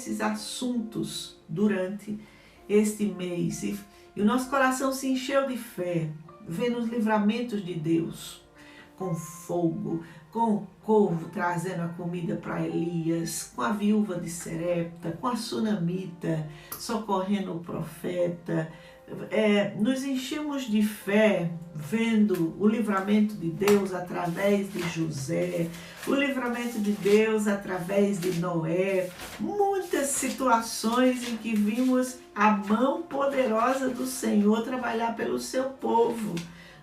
esses assuntos durante este mês. E o nosso coração se encheu de fé, vendo os livramentos de Deus, com fogo, com o corvo trazendo a comida para Elias, com a viúva de Serepta, com a sunamita socorrendo o profeta. Nos enchemos de fé vendo o livramento de Deus através de José, o livramento de Deus através de Noé, muitas situações em que vimos a mão poderosa do Senhor trabalhar pelo seu povo,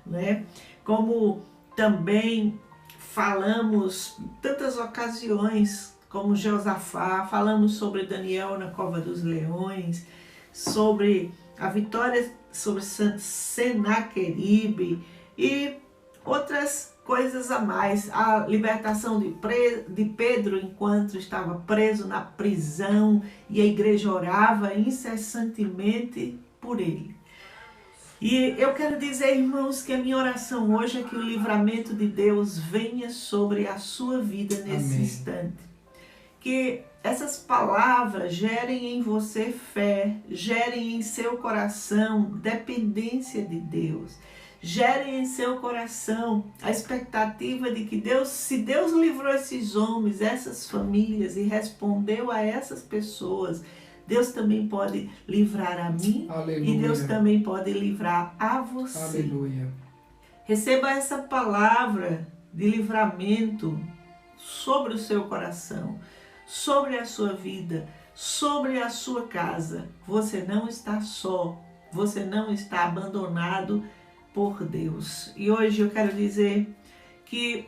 né? Como também falamos em tantas ocasiões, como Josafá, falamos sobre Daniel na cova dos leões, sobre a vitória sobre Senaqueribe e outras coisas a mais. A libertação de Pedro enquanto estava preso na prisão e a igreja orava incessantemente por ele. E eu quero dizer, irmãos, que a minha oração hoje é que o livramento de Deus venha sobre a sua vida nesse instante. Que essas palavras gerem em você fé, gerem em seu coração dependência de Deus, gerem em seu coração a expectativa de que Deus, se Deus livrou esses homens, essas famílias e respondeu a essas pessoas, Deus também pode livrar a mim. Aleluia. E Deus também pode livrar a você. Aleluia. Receba essa palavra de livramento sobre o seu coração, sobre a sua vida, sobre a sua casa. Você não está só, você não está abandonado por Deus. E hoje eu quero dizer que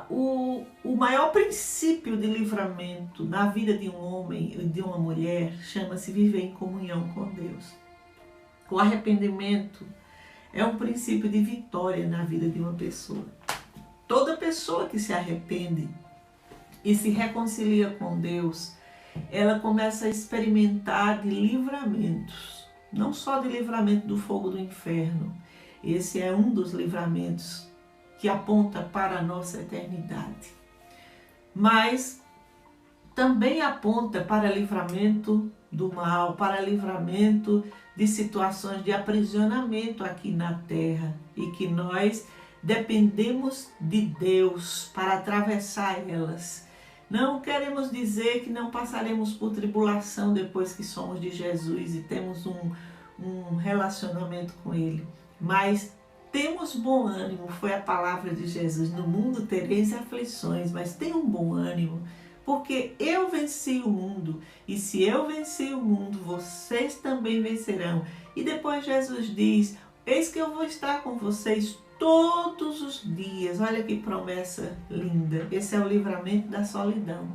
o maior princípio de livramento na vida de um homem e de uma mulher chama-se viver em comunhão com Deus. O arrependimento é um princípio de vitória na vida de uma pessoa. Toda pessoa que se arrepende e se reconcilia com Deus, ela começa a experimentar de livramentos, não só de livramento do fogo do inferno. Esse é um dos livramentos que aponta para a nossa eternidade, mas também aponta para livramento do mal, para livramento de situações de aprisionamento aqui na terra, e que nós dependemos de Deus para atravessar elas. Não queremos dizer que não passaremos por tribulação depois que somos de Jesus e temos um relacionamento com Ele, mas temos bom ânimo, foi a palavra de Jesus. No mundo tereis aflições, mas tenham bom ânimo, porque eu venci o mundo, e se eu venci o mundo, vocês também vencerão. E depois Jesus diz, eis que eu vou estar com vocês todos os dias. Olha que promessa linda. Esse é o livramento da solidão.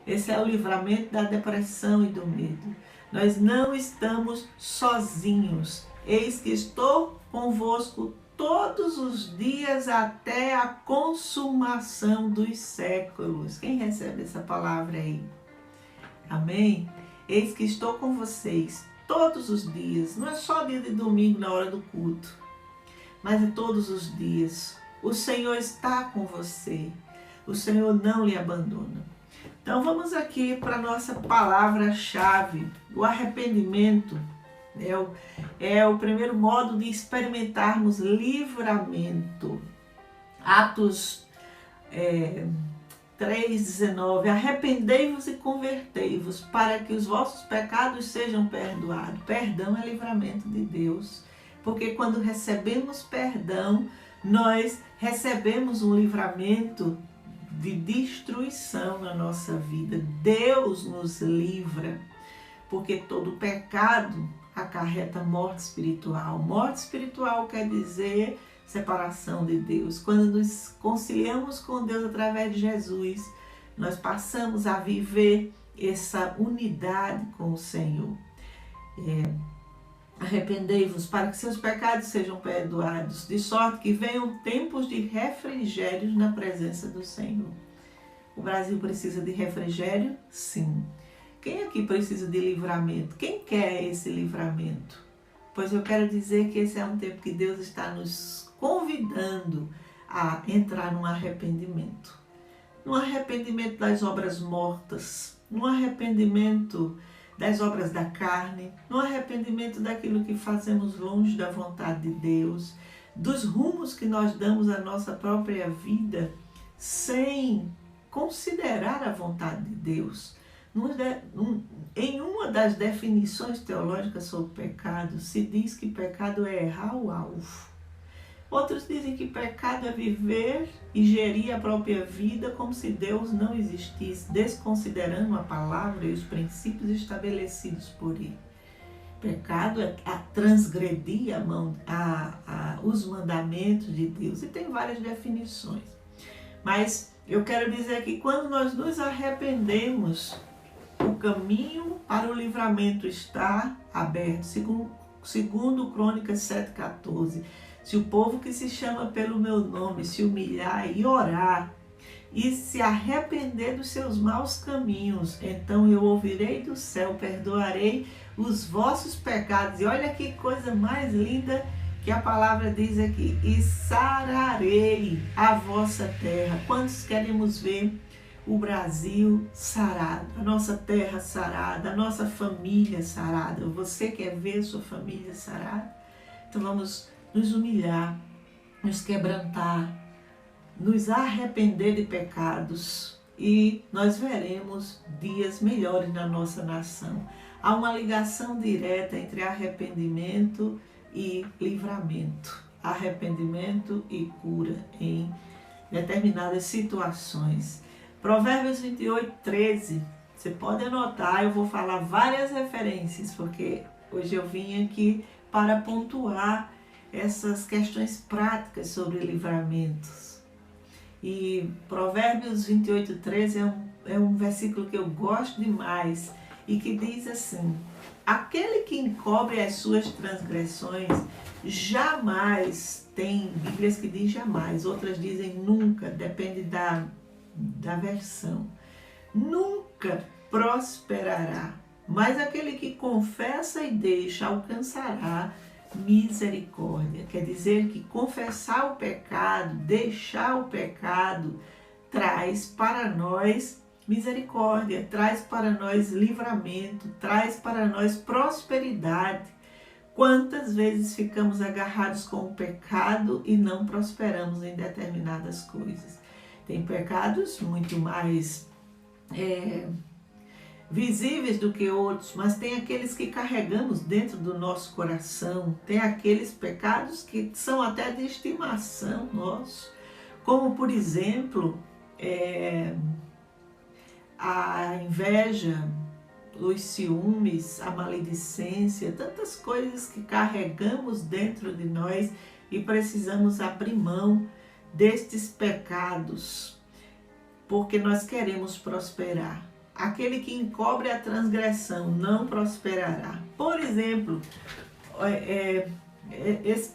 Esse é o livramento da depressão e do medo. Nós não estamos sozinhos. Eis que estou convosco todos os dias até a consumação dos séculos. Quem recebe essa palavra aí? Amém? Eis que estou com vocês todos os dias. Não é só dia de domingo na hora do culto, mas é todos os dias. O Senhor está com você. O Senhor não lhe abandona. Então vamos aqui para a nossa palavra-chave. O arrependimento é o primeiro modo de experimentarmos livramento. Atos 3:19. Arrependei-vos e convertei-vos para que os vossos pecados sejam perdoados. Perdão é livramento de Deus. Porque quando recebemos perdão, nós recebemos um livramento de destruição na nossa vida. Deus nos livra, porque todo pecado acarreta morte espiritual. Morte espiritual quer dizer separação de Deus. Quando nos conciliamos com Deus através de Jesus, nós passamos a viver essa unidade com o Senhor. Arrependei-vos para que seus pecados sejam perdoados, de sorte que venham tempos de refrigério na presença do Senhor. O Brasil precisa de refrigério? Sim. Quem aqui precisa de livramento? Quem quer esse livramento? Pois eu quero dizer que esse é um tempo que Deus está nos convidando a entrar num arrependimento. Num arrependimento das obras mortas, no arrependimento das obras da carne, no arrependimento daquilo que fazemos longe da vontade de Deus, dos rumos que nós damos à nossa própria vida sem considerar a vontade de Deus. Em uma das definições teológicas sobre pecado, se diz que pecado é errar o alvo. Outros dizem que pecado é viver e gerir a própria vida como se Deus não existisse, desconsiderando a palavra e os princípios estabelecidos por Ele. Pecado é transgredir os mandamentos de Deus, e tem várias definições. Mas eu quero dizer que quando nós nos arrependemos, o caminho para o livramento está aberto, segundo Crônicas 7,14. Se o povo que se chama pelo meu nome se humilhar e orar e se arrepender dos seus maus caminhos, então eu ouvirei do céu, perdoarei os vossos pecados. E olha que coisa mais linda que a palavra diz aqui: e sararei a vossa terra. Quantos queremos ver o Brasil sarado, a nossa terra sarada, a nossa família sarada? Você quer ver sua família sarada? Então vamos nos humilhar, nos quebrantar, nos arrepender de pecados e nós veremos dias melhores na nossa nação. Há uma ligação direta entre arrependimento e livramento, arrependimento e cura em determinadas situações. Provérbios 28:13, você pode anotar, eu vou falar várias referências, porque hoje eu vim aqui para pontuar essas questões práticas sobre livramentos. E Provérbios 28:13 é um versículo que eu gosto demais e que diz assim: aquele que encobre as suas transgressões jamais, tem Bíblias que dizem jamais, outras dizem nunca, depende da versão, nunca prosperará, mas aquele que confessa e deixa alcançará misericórdia. Quer dizer que confessar o pecado, deixar o pecado, traz para nós misericórdia, traz para nós livramento, traz para nós prosperidade. Quantas vezes ficamos agarrados com o pecado e não prosperamos em determinadas coisas? Tem pecados muito mais visíveis do que outros, mas tem aqueles que carregamos dentro do nosso coração, tem aqueles pecados que são até de estimação nosso, como por exemplo, a inveja, os ciúmes, a maledicência, tantas coisas que carregamos dentro de nós e precisamos abrir mão destes pecados, porque nós queremos prosperar. Aquele que encobre a transgressão não prosperará. Por exemplo,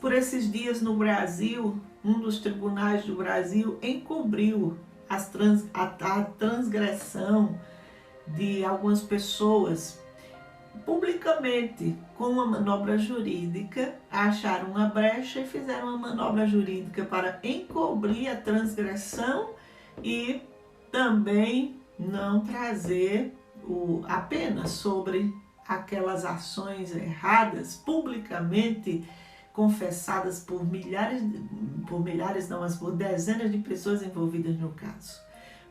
por esses dias no Brasil, um dos tribunais do Brasil encobriu a transgressão de algumas pessoas publicamente com uma manobra jurídica, acharam uma brecha e fizeram uma manobra jurídica para encobrir a transgressão e também não trazer a pena sobre aquelas ações erradas publicamente confessadas por dezenas de pessoas envolvidas no caso.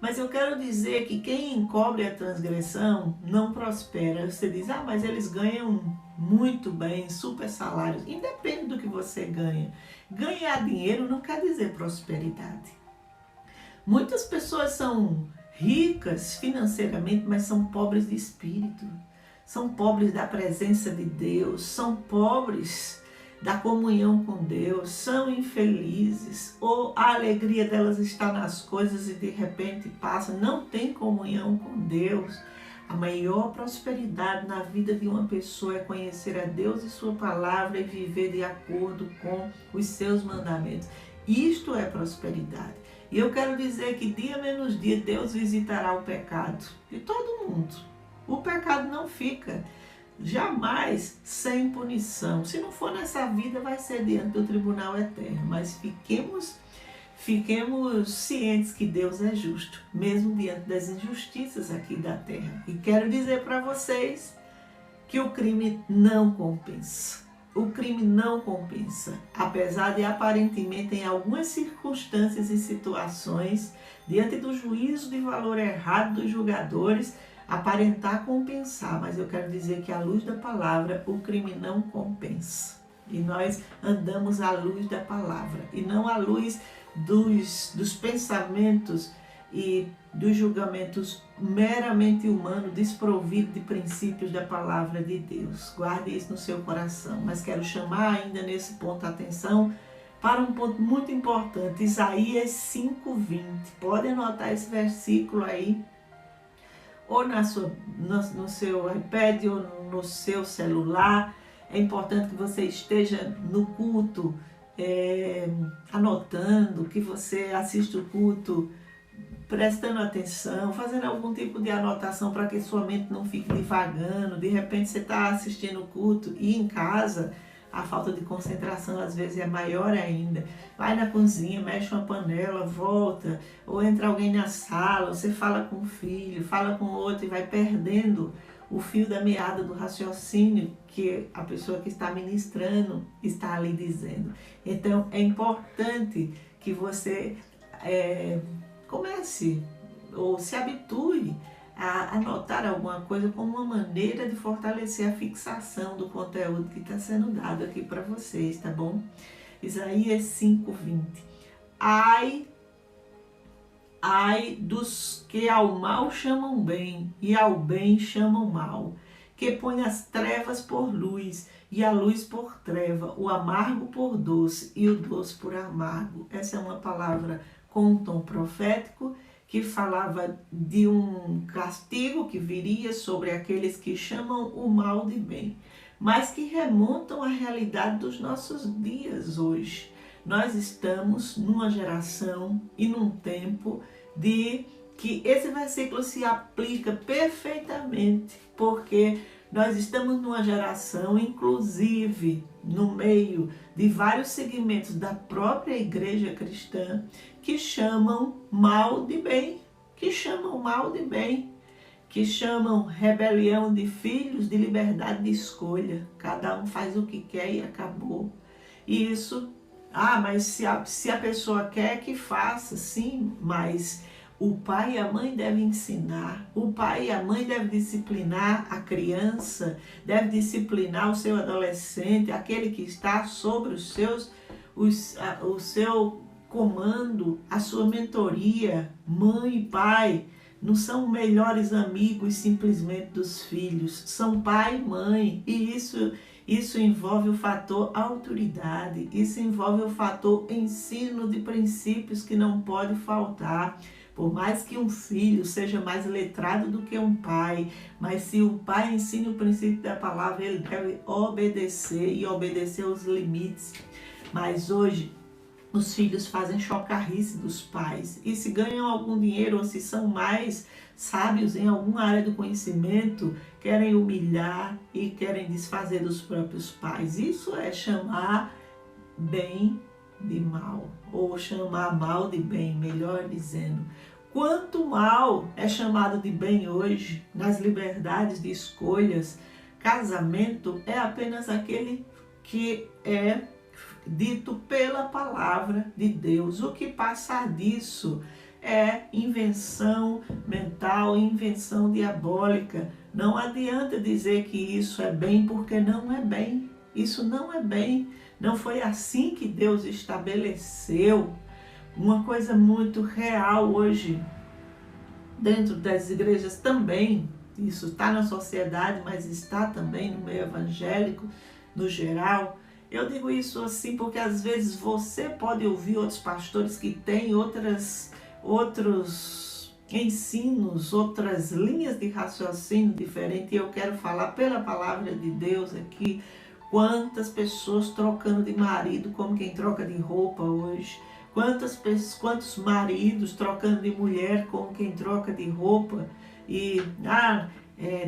Mas eu quero dizer que quem encobre a transgressão não prospera. Você diz, mas eles ganham muito bem, super salários. Independe do que você ganha. Ganhar dinheiro não quer dizer prosperidade. Muitas pessoas são ricas financeiramente, mas são pobres de espírito. São pobres da presença de Deus, são pobres da comunhão com Deus, são infelizes, ou a alegria delas está nas coisas e de repente passa, não tem comunhão com Deus. A maior prosperidade na vida de uma pessoa é conhecer a Deus e sua palavra e viver de acordo com os seus mandamentos. Isto é prosperidade. E eu quero dizer que dia menos dia Deus visitará o pecado de todo mundo. O pecado não fica jamais sem punição. Se não for nessa vida, vai ser diante do tribunal eterno. Mas fiquemos cientes que Deus é justo, mesmo diante das injustiças aqui da terra. E quero dizer para vocês que o crime não compensa. O crime não compensa, apesar de aparentemente em algumas circunstâncias e situações, diante do juízo de valor errado dos julgadores, aparentar compensar, mas eu quero dizer que à luz da palavra, o crime não compensa. E nós andamos à luz da palavra, e não à luz dos pensamentos e dos julgamentos meramente humanos, desprovidos de princípios da palavra de Deus. Guarde isso no seu coração. Mas quero chamar ainda nesse ponto a atenção para um ponto muito importante, Isaías 5:20. Pode anotar esse versículo aí, ou no seu iPad ou no seu celular. É importante que você esteja no culto, anotando, que você assista o culto prestando atenção, fazendo algum tipo de anotação para que sua mente não fique divagando. De repente você está assistindo o culto e em casa a falta de concentração às vezes é maior ainda. Vai na cozinha, mexe uma panela, volta, ou entra alguém na sala, você fala com um filho, fala com outro e vai perdendo o fio da meada do raciocínio que a pessoa que está ministrando está ali dizendo. Então é importante que você comece ou se habitue a anotar alguma coisa como uma maneira de fortalecer a fixação do conteúdo que está sendo dado aqui para vocês, tá bom? Isaías 5:20. Ai dos que ao mal chamam bem e ao bem chamam mal, que põe as trevas por luz e a luz por treva, o amargo por doce e o doce por amargo. Essa é uma palavra com um tom profético que falava de um castigo que viria sobre aqueles que chamam o mal de bem, mas que remontam à realidade dos nossos dias hoje. Nós estamos numa geração e num tempo de que esse versículo se aplica perfeitamente, porque nós estamos numa geração, inclusive no meio de vários segmentos da própria igreja cristã, que chamam mal de bem, que chamam rebelião de filhos, de liberdade de escolha. Cada um faz o que quer e acabou. E isso, mas se a pessoa quer que faça, sim, mas o pai e a mãe devem ensinar, o pai e a mãe devem disciplinar a criança, deve disciplinar o seu adolescente, aquele que está sobre o seu comando, a sua mentoria. Mãe e pai não são melhores amigos simplesmente dos filhos, são pai e mãe, e isso envolve o fator autoridade, isso envolve o fator ensino de princípios que não pode faltar. Por mais que um filho seja mais letrado do que um pai, mas se o pai ensina o princípio da palavra, ele deve obedecer e obedecer os limites. Mas hoje, os filhos fazem chocarrice dos pais, e se ganham algum dinheiro ou se são mais sábios em alguma área do conhecimento, querem humilhar e querem desfazer dos próprios pais. Isso é chamar bem de mal, ou chamar mal de bem, melhor dizendo. Quanto mal é chamado de bem hoje, nas liberdades de escolhas. Casamento é apenas aquele que é dito pela palavra de Deus. O que passar disso é invenção mental, invenção diabólica. Não adianta dizer que isso é bem, porque não é bem. Isso não é bem. Não foi assim que Deus estabeleceu. Uma coisa muito real hoje, dentro das igrejas também, isso está na sociedade, mas está também no meio evangélico, no geral. Eu digo isso assim porque às vezes você pode ouvir outros pastores que têm outros ensinos, outras linhas de raciocínio diferentes, e eu quero falar pela palavra de Deus aqui. Quantas pessoas trocando de marido como quem troca de roupa hoje. Quantos maridos trocando de mulher como quem troca de roupa. E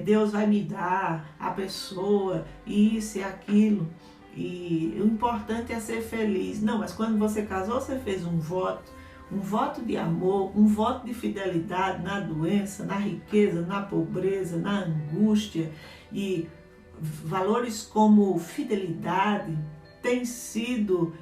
Deus vai me dar a pessoa, isso e aquilo. E o importante é ser feliz. Não, mas quando você casou, você fez um voto. um voto de amor, um voto de fidelidade na doença, na riqueza, na pobreza, na angústia. E valores como fidelidade têm sido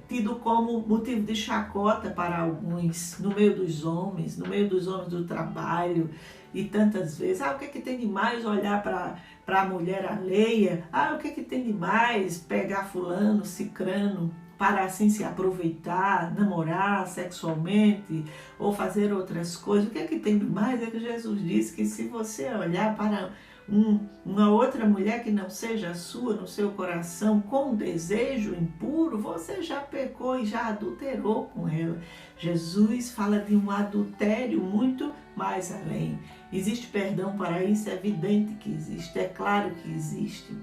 tido como motivo de chacota para alguns, no meio dos homens do trabalho. E tantas vezes, o que é que tem de mais olhar para a mulher alheia? O que é que tem de mais pegar fulano, cicrano, para assim se aproveitar, namorar sexualmente ou fazer outras coisas? O que é que tem de mais? É que Jesus disse que se você olhar para uma outra mulher que não seja a sua no seu coração com desejo impuro, você já pecou e já adulterou com ela. Jesus fala de um adultério muito mais além. Existe perdão para isso? É evidente que existe, é claro que existe.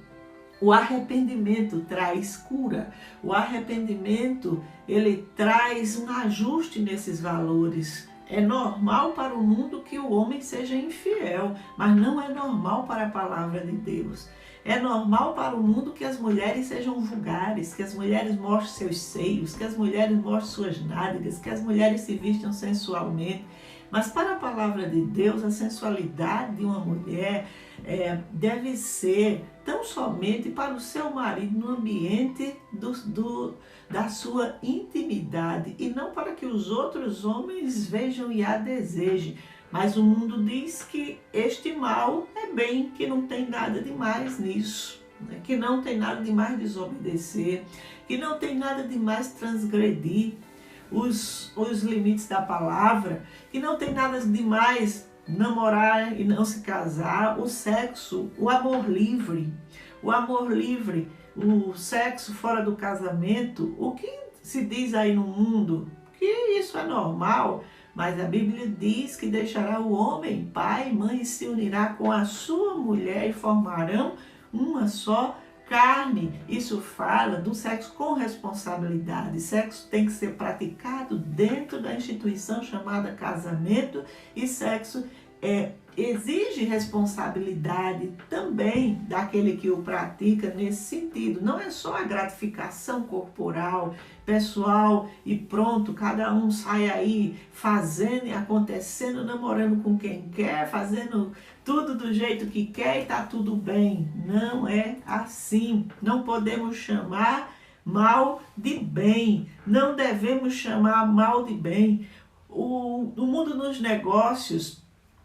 O arrependimento traz cura. O arrependimento, ele traz um ajuste nesses valores. É normal para o mundo que o homem seja infiel, mas não é normal para a palavra de Deus. É normal para o mundo que as mulheres sejam vulgares, que as mulheres mostrem seus seios, que as mulheres mostrem suas nádegas, que as mulheres se vistam sensualmente. Mas para a palavra de Deus, a sensualidade de uma mulher deve ser tão somente para o seu marido no ambiente da sua intimidade e não para que os outros homens vejam e a desejem. Mas o mundo diz que este mal é bem, que não tem nada de mais nisso, né? Que não tem nada de mais desobedecer, que não tem nada de mais transgredir os limites da palavra, que não tem nada de mais namorar e não se casar, o sexo, o amor livre, o sexo fora do casamento. O que se diz aí no mundo? Que isso é normal, mas a Bíblia diz que deixará o homem, pai e mãe, e se unirá com a sua mulher e formarão uma só carne. Isso fala do sexo com responsabilidade. Sexo tem que ser praticado dentro da instituição chamada casamento, e sexo exige responsabilidade também daquele que o pratica nesse sentido. Não é só a gratificação corporal, pessoal e pronto, cada um sai aí fazendo e acontecendo, namorando com quem quer, fazendo tudo do jeito que quer e tá tudo bem. Não é assim. Não podemos chamar mal de bem. Não devemos chamar mal de bem. No mundo dos negócios,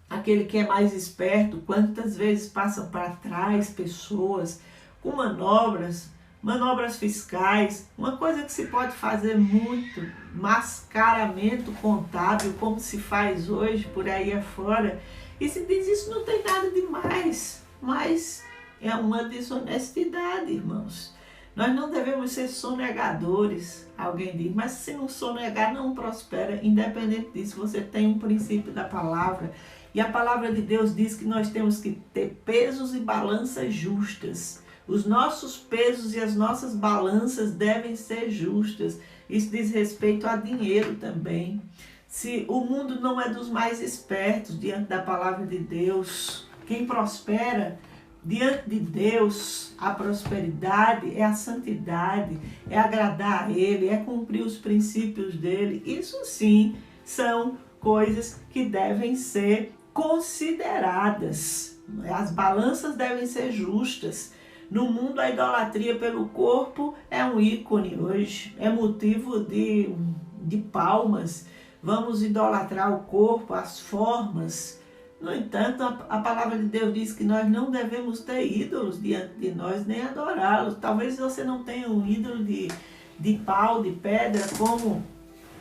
aquele que é mais esperto, quantas vezes passa para trás pessoas com manobras fiscais, uma coisa que se pode fazer muito, mascaramento contábil, como se faz hoje por aí afora, e se diz isso não tem nada demais, mas é uma desonestidade, irmãos. Nós não devemos ser sonegadores, alguém diz, mas se não sonegar não prospera. Independente disso, você tem um princípio da palavra, e a palavra de Deus diz que nós temos que ter pesos e balanças justas. Os nossos pesos e as nossas balanças devem ser justas. Isso diz respeito a dinheiro também. Se o mundo não é dos mais espertos diante da palavra de Deus, quem prospera diante de Deus, a prosperidade é a santidade, é agradar a Ele, é cumprir os princípios dEle. Isso sim são coisas que devem ser consideradas. As balanças devem ser justas. No mundo, a idolatria pelo corpo é um ícone hoje, é motivo de palmas. Vamos idolatrar o corpo, as formas. No entanto, a palavra de Deus diz que nós não devemos ter ídolos diante de nós, nem adorá-los. Talvez você não tenha um ídolo de pau, de pedra, como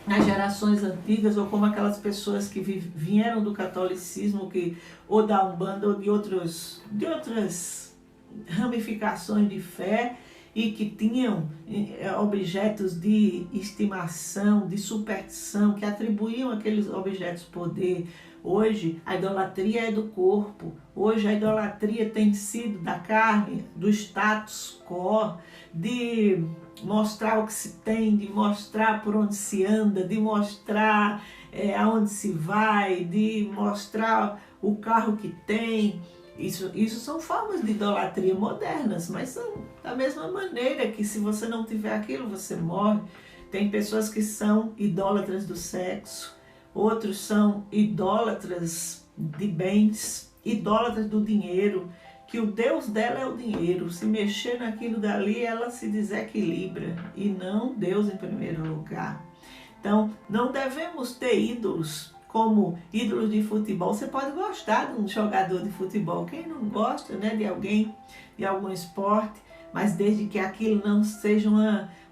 nas gerações antigas, ou como aquelas pessoas que vieram do catolicismo, ou da Umbanda, ou de outras ramificações de fé, e que tinham objetos de estimação, de superstição, que atribuíam àqueles objetos poder. Hoje a idolatria é do corpo, hoje a idolatria tem sido da carne, do status quo, de mostrar o que se tem, de mostrar por onde se anda, de mostrar aonde se vai, de mostrar o carro que tem. Isso são formas de idolatria modernas, mas são da mesma maneira que se você não tiver aquilo, você morre. Tem pessoas que são idólatras do sexo, outros são idólatras de bens, idólatras do dinheiro, que o Deus dela é o dinheiro. Se mexer naquilo dali, ela se desequilibra, e não Deus em primeiro lugar. Então, não devemos ter ídolos como ídolos de futebol. Você pode gostar de um jogador de futebol, quem não gosta, né, de alguém, de algum esporte, mas desde que aquilo não seja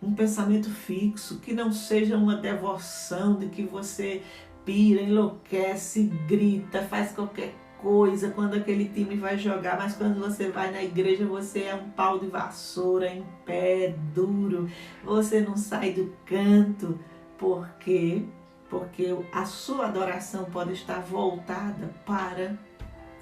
um pensamento fixo, que não seja uma devoção de que você pira, enlouquece, grita, faz qualquer coisa quando aquele time vai jogar, mas quando você vai na igreja você é um pau de vassoura em pé, duro, você não sai do canto. Por quê? Porque a sua adoração pode estar voltada para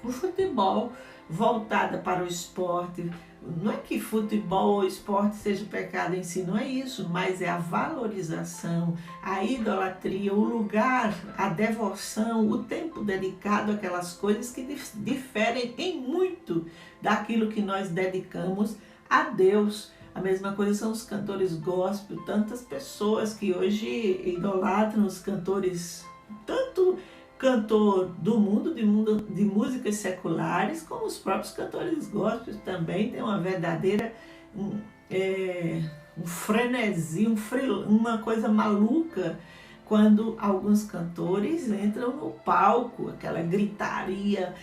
o futebol, voltada para o esporte. Não é que futebol ou esporte seja pecado em si, não é isso, mas é a valorização, a idolatria, o lugar, a devoção, o tempo dedicado àquelas coisas que diferem em muito daquilo que nós dedicamos a Deus. A mesma coisa são os cantores gospel, tantas pessoas que hoje idolatram os cantores, tanto cantor do mundo de músicas seculares, como os próprios cantores gospel também tem uma verdadeira um frenesi, uma coisa maluca, quando alguns cantores entram no palco, aquela gritaria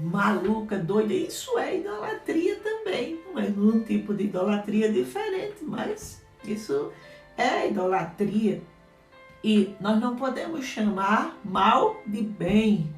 maluca, doida. Isso é idolatria também, mas num tipo de idolatria diferente, mas isso é idolatria. E nós não podemos chamar mal de bem.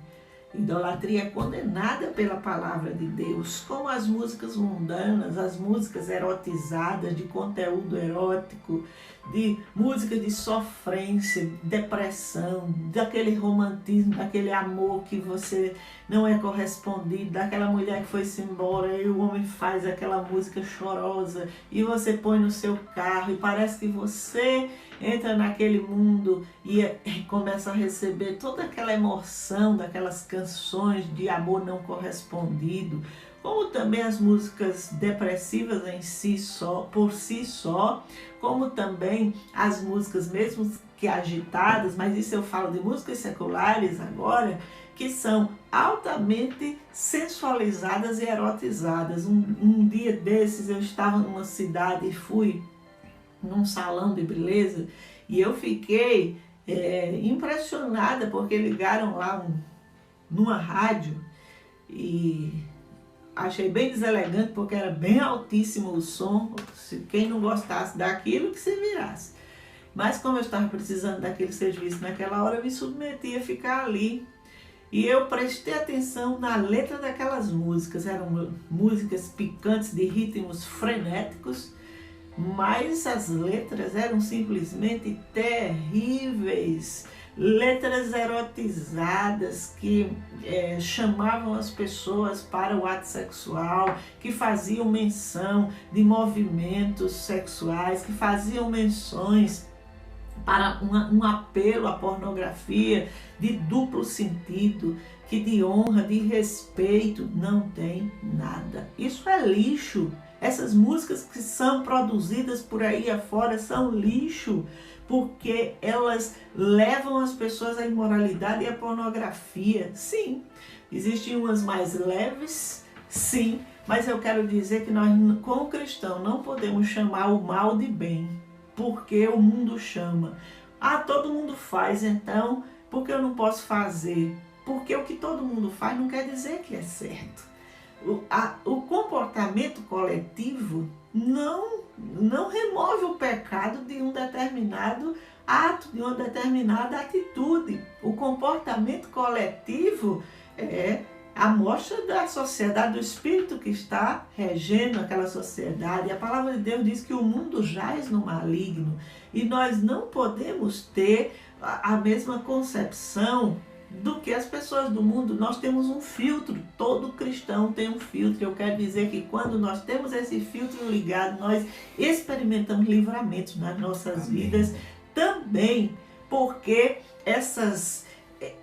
Idolatria é condenada pela palavra de Deus, como as músicas mundanas, as músicas erotizadas, de conteúdo erótico, de música de sofrência, depressão, daquele romantismo, daquele amor que você não é correspondido, daquela mulher que foi-se embora e o homem faz aquela música chorosa e você põe no seu carro e parece que você entra naquele mundo e começa a receber toda aquela emoção daquelas canções de amor não correspondido, como também as músicas depressivas em si só, por si só, como também as músicas mesmo que agitadas, mas isso eu falo de músicas seculares agora, que são altamente sensualizadas e erotizadas. Um dia desses eu estava numa cidade e fui num salão de beleza e eu fiquei impressionada porque ligaram lá numa rádio e achei bem deselegante porque era bem altíssimo o som. Se quem não gostasse daquilo, que se virasse. Mas como eu estava precisando daquele serviço naquela hora, eu me submeti a ficar ali. E eu prestei atenção na letra daquelas músicas. Eram músicas picantes de ritmos frenéticos, mas as letras eram simplesmente terríveis. Letras erotizadas que chamavam as pessoas para o ato sexual, que faziam menção de movimentos sexuais, que faziam menções para um apelo à pornografia de duplo sentido, que de honra, de respeito não tem nada. Isso é lixo. Essas músicas que são produzidas por aí afora são lixo, porque elas levam as pessoas à imoralidade e à pornografia. Sim, existem umas mais leves, sim, mas eu quero dizer que nós, como cristão, não podemos chamar o mal de bem, porque o mundo chama. Ah, todo mundo faz, então, por que eu não posso fazer? Porque o que todo mundo faz não quer dizer que é certo. O comportamento coletivo não remove o pecado de um determinado ato, de uma determinada atitude. O comportamento coletivo é a mostra da sociedade, do espírito que está regendo aquela sociedade. E a palavra de Deus diz que o mundo jaz no maligno e nós não podemos ter a mesma concepção do que as pessoas do mundo. Nós temos um filtro, todo cristão tem um filtro. Eu quero dizer que quando nós temos esse filtro ligado, nós experimentamos livramentos nas nossas vidas também, porque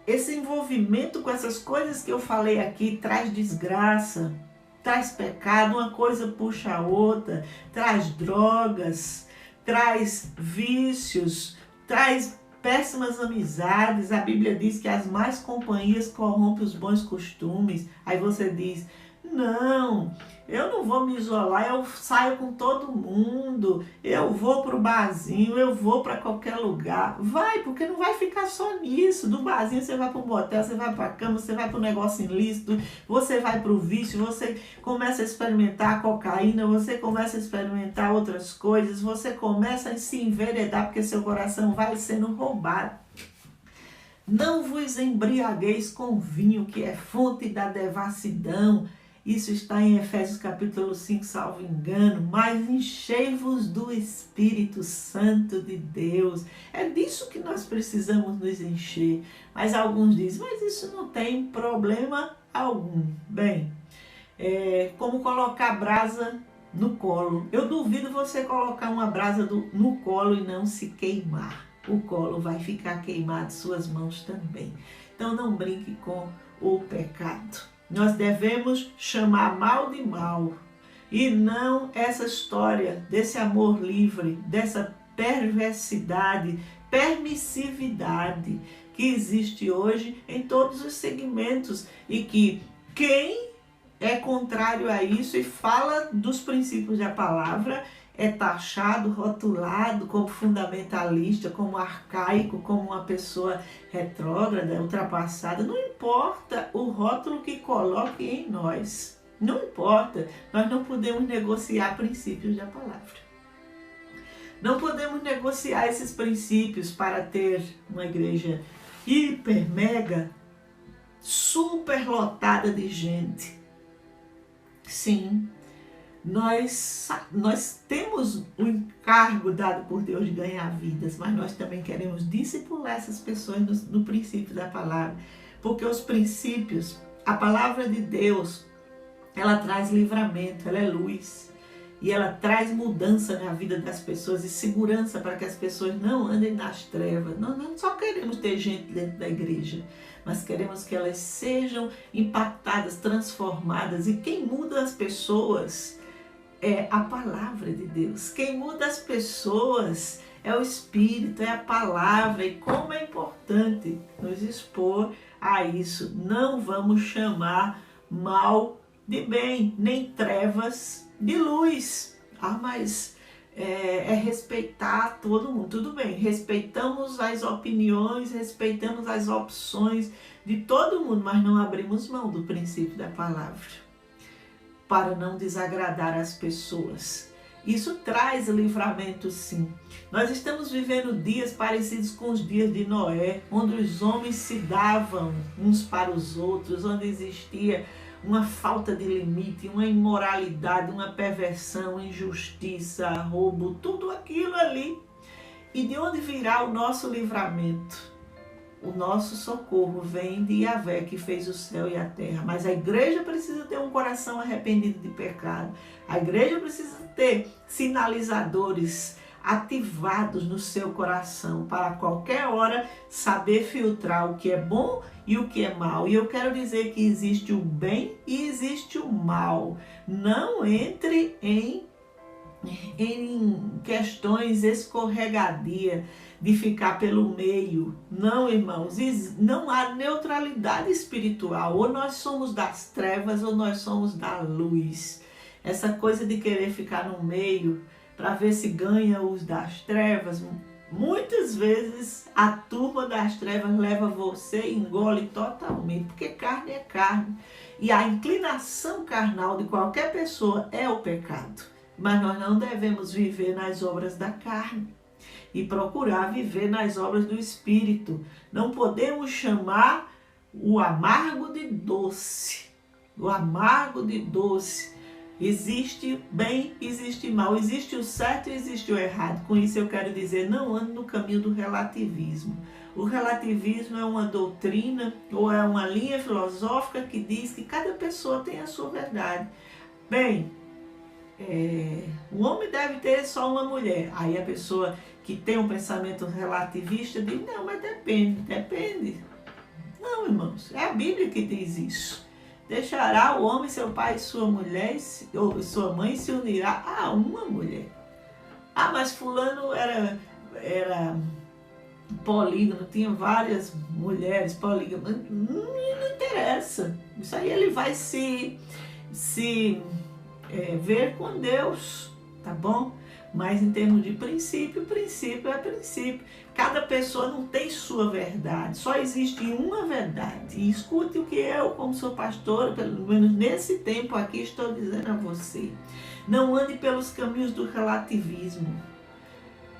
esse envolvimento com essas coisas que eu falei aqui traz desgraça, traz pecado, uma coisa puxa a outra, traz drogas, traz vícios, traz péssimas amizades. A Bíblia diz que as más companhias corrompem os bons costumes. Aí você diz, não, eu não vou me isolar, eu saio com todo mundo, eu vou para o barzinho, eu vou para qualquer lugar. Vai, porque não vai ficar só nisso. Do barzinho você vai para o motel, você vai para a cama, você vai para o negócio ilícito, você vai para o vício, você começa a experimentar a cocaína, você começa a experimentar outras coisas, você começa a se enveredar porque seu coração vai sendo roubado. Não vos embriagueis com vinho, que é fonte da devassidão. Isso está em Efésios capítulo 5, salvo engano. Mas enchei-vos do Espírito Santo de Deus. É disso que nós precisamos nos encher. Mas alguns dizem, mas isso não tem problema algum. Bem, como colocar brasa no colo. Eu duvido você colocar uma brasa no colo e não se queimar. O colo vai ficar queimado, suas mãos também. Então não brinque com o pecado. Nós devemos chamar mal de mal e não essa história desse amor livre, dessa perversidade, permissividade que existe hoje em todos os segmentos e que quem é contrário a isso e fala dos princípios da palavra é taxado, rotulado como fundamentalista, como arcaico, como uma pessoa retrógrada, ultrapassada. Não importa o rótulo que coloque em nós. Não importa. Nós não podemos negociar princípios da palavra. Não podemos negociar esses princípios para ter uma igreja hiper, mega, super lotada de gente. Sim. Nós temos o encargo dado por Deus de ganhar vidas, mas nós também queremos discipular essas pessoas no princípio da palavra, porque os princípios, a palavra de Deus, ela traz livramento, ela é luz, e ela traz mudança na vida das pessoas e segurança para que as pessoas não andem nas trevas. Nós não só queremos ter gente dentro da igreja, mas queremos que elas sejam impactadas, transformadas, e quem muda as pessoas é a palavra de Deus. Quem muda as pessoas é o Espírito, é a palavra. E como é importante nos expor a isso. Não vamos chamar mal de bem, nem trevas de luz. Mas é respeitar todo mundo. Tudo bem, respeitamos as opiniões, respeitamos as opções de todo mundo, mas não abrimos mão do princípio da palavra para não desagradar as pessoas. Isso traz livramento, sim. Nós estamos vivendo dias parecidos com os dias de Noé, onde os homens se davam uns para os outros, onde existia uma falta de limite, uma imoralidade, uma perversão, injustiça, roubo, tudo aquilo ali. E de onde virá o nosso livramento? O nosso socorro vem de Yahvé, que fez o céu e a terra. Mas a igreja precisa ter um coração arrependido de pecado. A igreja precisa ter sinalizadores ativados no seu coração para qualquer hora saber filtrar o que é bom e o que é mal. E eu quero dizer que existe o bem e existe o mal. Não entre em questões escorregadias de ficar pelo meio. Não, irmãos, não há neutralidade espiritual. Ou nós somos das trevas ou nós somos da luz. Essa coisa de querer ficar no meio para ver se ganha os das trevas, muitas vezes a turma das trevas leva você e engole totalmente, porque carne é carne. E a inclinação carnal de qualquer pessoa é o pecado. Mas nós não devemos viver nas obras da carne e procurar viver nas obras do Espírito. Não podemos chamar o amargo de doce. O amargo de doce. Existe bem, existe mal, existe o certo e existe o errado. Com isso eu quero dizer, não ande no caminho do relativismo. O relativismo é uma doutrina ou é uma linha filosófica que diz que cada pessoa tem a sua verdade. Bem, o homem deve ter só uma mulher. Aí a pessoa que tem um pensamento relativista diz, não, mas depende. Não, irmãos, é a Bíblia que diz isso. Deixará o homem, seu pai e sua mulher, ou sua mãe se unirá a uma mulher. Ah, mas fulano era polígamo, tinha várias mulheres polígamas. Não interessa. Isso aí ele vai se ver com Deus, tá bom? Mas em termos de princípio, princípio é princípio. Cada pessoa não tem sua verdade, só existe uma verdade. E escute o que eu, como sou pastora, pelo menos nesse tempo aqui, estou dizendo a você. Não ande pelos caminhos do relativismo.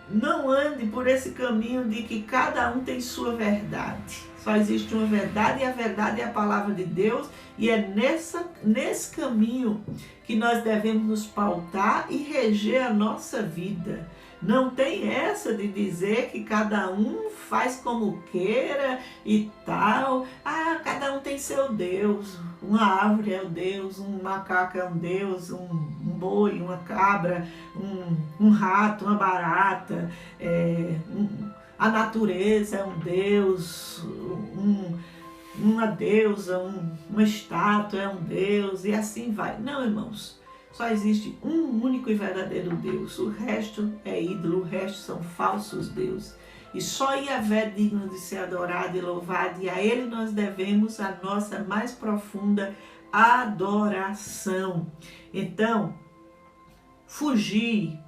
Não ande por esse caminho de que cada um tem sua verdade. Só existe uma verdade e a verdade é a palavra de Deus. E é nesse caminho que nós devemos nos pautar e reger a nossa vida. Não tem essa de dizer que cada um faz como queira e tal. Ah, cada um tem seu Deus. Uma árvore é o Deus, um macaco é um Deus, um boi, uma cabra, um rato, uma barata, a natureza é um Deus, uma deusa, uma estátua é um Deus e assim vai. Não, irmãos. Só existe um único e verdadeiro Deus. O resto é ídolo, o resto são falsos deuses. E só Yahvé é digno de ser adorado e louvado. E a Ele nós devemos a nossa mais profunda adoração. Então, fugir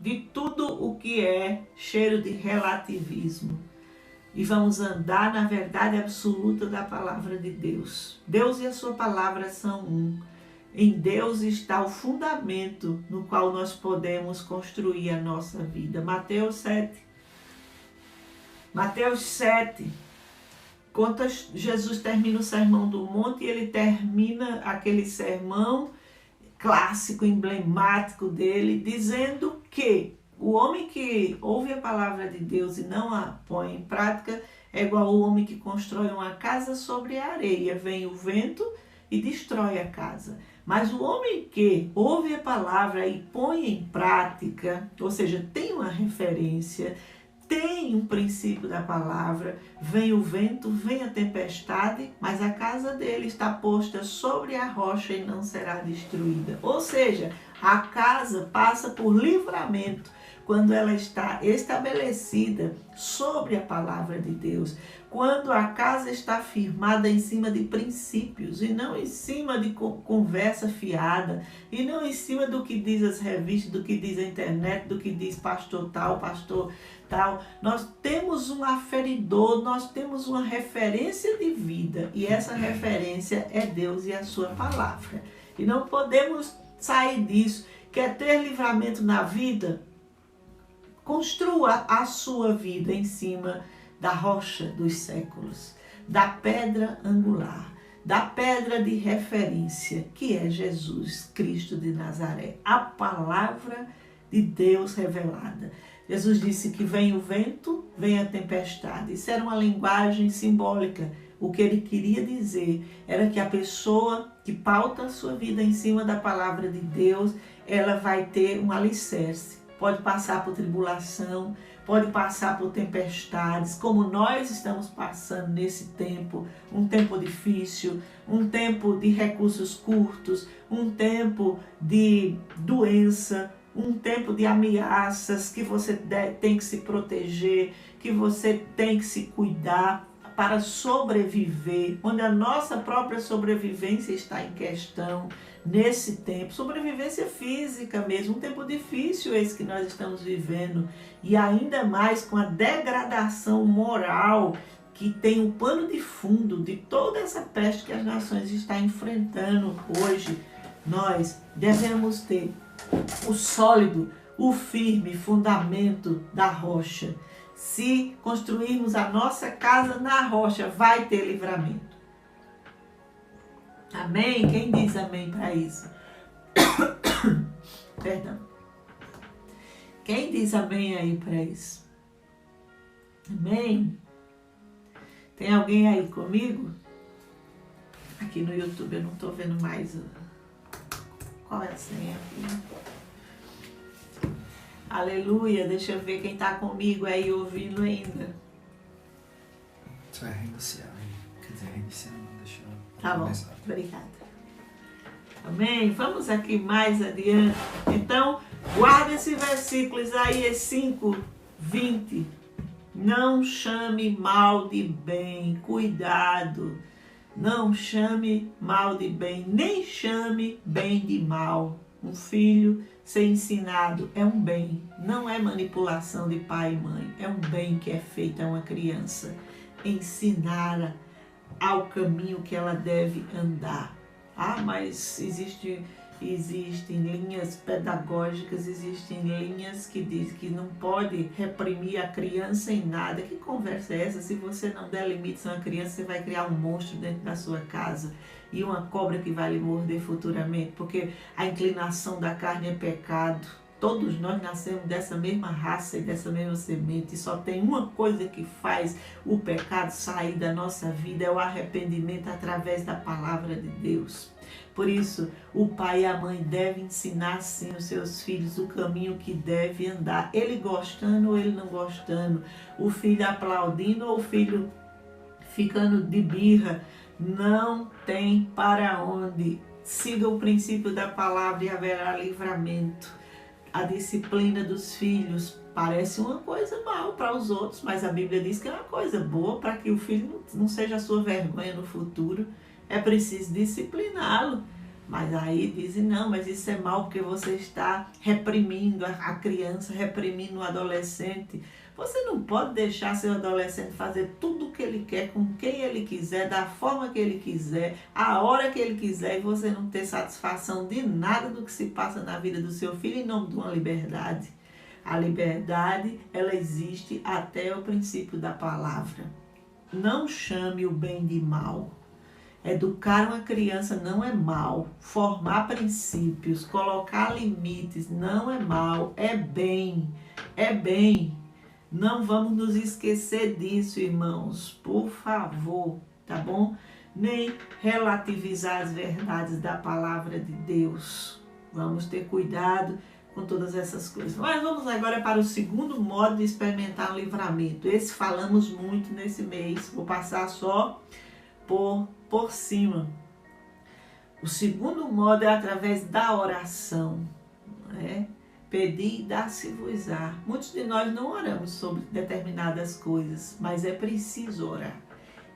de tudo o que é cheiro de relativismo. E vamos andar na verdade absoluta da palavra de Deus. Deus e a sua palavra são um. Em Deus está o fundamento no qual nós podemos construir a nossa vida. Mateus 7. Mateus 7. Quando Jesus termina o Sermão do Monte, ele termina aquele sermão clássico, emblemático dele, dizendo que o homem que ouve a palavra de Deus e não a põe em prática é igual ao homem que constrói uma casa sobre a areia. Vem o vento e destrói a casa. Mas o homem que ouve a palavra e põe em prática, ou seja, tem uma referência, tem um princípio da palavra, vem o vento, vem a tempestade, mas a casa dele está posta sobre a rocha e não será destruída. Ou seja, a casa passa por livramento quando ela está estabelecida sobre a palavra de Deus, quando a casa está firmada em cima de princípios e não em cima de conversa fiada, e não em cima do que diz as revistas, do que diz a internet, do que diz pastor tal, pastor tal. Nós temos um aferidor, nós temos uma referência de vida, e essa referência é Deus e a sua palavra. E não podemos sair disso. Quer ter livramento na vida? Construa a sua vida em cima da rocha dos séculos, da pedra angular, da pedra de referência, que é Jesus Cristo de Nazaré, a palavra de Deus revelada. Jesus disse que vem o vento, vem a tempestade. Isso era uma linguagem simbólica. O que ele queria dizer era que a pessoa que pauta a sua vida em cima da palavra de Deus, ela vai ter um alicerce. Pode passar por tribulação, pode passar por tempestades, como nós estamos passando nesse tempo, um tempo difícil, um tempo de recursos curtos, um tempo de doença, um tempo de ameaças que você tem que se proteger, que você tem que se cuidar para sobreviver, onde a nossa própria sobrevivência está em questão nesse tempo, sobrevivência física mesmo, um tempo difícil esse que nós estamos vivendo, e ainda mais com a degradação moral que tem o pano de fundo de toda essa peste que as nações estão enfrentando hoje. Nós devemos ter o sólido, o firme fundamento da rocha. Se construirmos a nossa casa na rocha, vai ter livramento. Amém? Quem diz amém para isso? Perdão. Quem diz amém aí para isso? Amém? Tem alguém aí comigo? Aqui no YouTube eu não estou vendo mais. Qual é a senha aqui? Aleluia, deixa eu ver quem está comigo aí ouvindo ainda. Você vai reiniciar, quer dizer, reiniciando, deixa eu... Tá bom, obrigada. Amém? Vamos aqui mais adiante. Então, Guarda esse versículo, Isaías 5, 20. Não chame mal de bem, cuidado. Não chame mal de bem, nem chame bem de mal. Um filho ser ensinado é um bem, não é manipulação de pai e mãe, é um bem que é feito a uma criança. Ensinar ao caminho que ela deve andar. Mas existem linhas pedagógicas, existem linhas que dizem que não pode reprimir a criança em nada. Que conversa é essa? Se você não der limites a uma criança, você vai criar um monstro dentro da sua casa e uma cobra que vai lhe morder futuramente, porque a inclinação da carne é pecado. Todos nós nascemos dessa mesma raça e dessa mesma semente, e só tem uma coisa que faz o pecado sair da nossa vida, é o arrependimento através da palavra de Deus. Por isso, o pai e a mãe devem ensinar sim os seus filhos o caminho que deve andar, ele gostando ou ele não gostando, o filho aplaudindo ou o filho ficando de birra, não tem para onde. Siga o princípio da palavra e haverá livramento. A disciplina dos filhos parece uma coisa mal para os outros, mas a Bíblia diz que é uma coisa boa para que o filho não seja a sua vergonha no futuro. É preciso discipliná-lo. Mas aí dizem, não, mas isso é mal porque você está reprimindo a criança, reprimindo o adolescente. Você não pode deixar seu adolescente fazer tudo o que ele quer, com quem ele quiser, da forma que ele quiser, a hora que ele quiser, e você não ter satisfação de nada do que se passa na vida do seu filho em nome de uma liberdade. A liberdade, ela existe até o princípio da palavra. Não chame o bem de mal. Educar uma criança não é mal. Formar princípios, colocar limites não é mal, é bem. É bem. Não vamos nos esquecer disso, irmãos, por favor, tá bom? Nem relativizar as verdades da palavra de Deus. Vamos ter cuidado com todas essas coisas. Mas vamos agora para o segundo modo de experimentar o livramento. Esse falamos muito nesse mês, vou passar só por cima. O segundo modo é através da oração, né? Pedir e dar-se-vos-á. Muitos de nós não oramos sobre determinadas coisas, mas é preciso orar.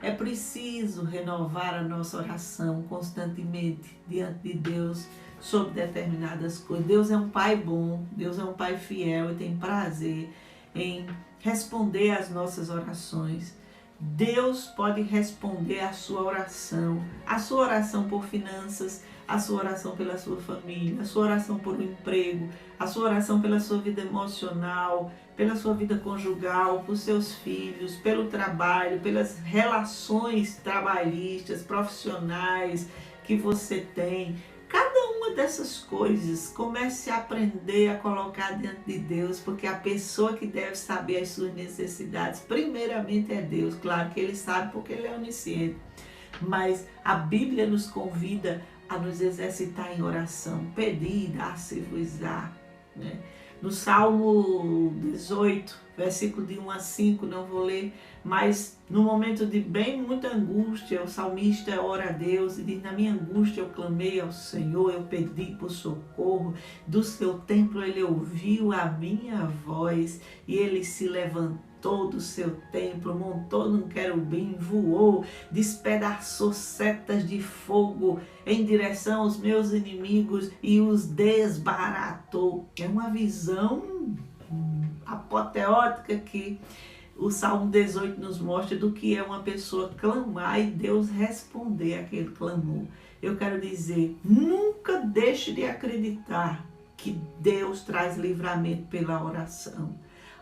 É preciso renovar a nossa oração constantemente diante de Deus sobre determinadas coisas. Deus é um Pai bom, Deus é um Pai fiel e tem prazer em responder às nossas orações. Deus pode responder a sua oração por finanças, a sua oração pela sua família, a sua oração por um emprego, a sua oração pela sua vida emocional, pela sua vida conjugal, por seus filhos, pelo trabalho, pelas relações trabalhistas, profissionais que você tem. Cada uma dessas coisas, comece a aprender a colocar diante de Deus, porque a pessoa que deve saber as suas necessidades, primeiramente é Deus. Claro que Ele sabe porque Ele é onisciente, mas a Bíblia nos convida a nos exercitar em oração. Pedir, dar-se-vos-á, né? No Salmo 18, versículo de 1 a 5, não vou ler, mas no momento de bem muita angústia, o salmista ora a Deus e diz, na minha angústia eu clamei ao Senhor, eu pedi por socorro, do seu templo Ele ouviu a minha voz e Ele se levantou do seu templo, montou num querubim, voou, despedaçou setas de fogo em direção aos meus inimigos e os desbaratou. É uma visão apoteótica que o Salmo 18 nos mostra do que é uma pessoa clamar e Deus responder aquele clamor. Eu quero dizer, nunca deixe de acreditar que Deus traz livramento pela oração.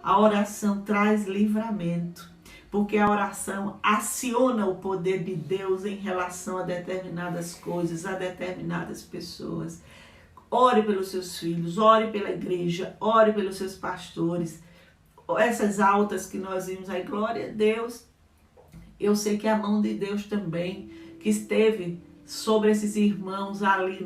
A oração traz livramento, porque a oração aciona o poder de Deus em relação a determinadas coisas, a determinadas pessoas. Ore pelos seus filhos, ore pela igreja, ore pelos seus pastores. Essas altas que nós vimos aí, glória a Deus. Eu sei que a mão de Deus também, que esteve sobre esses irmãos ali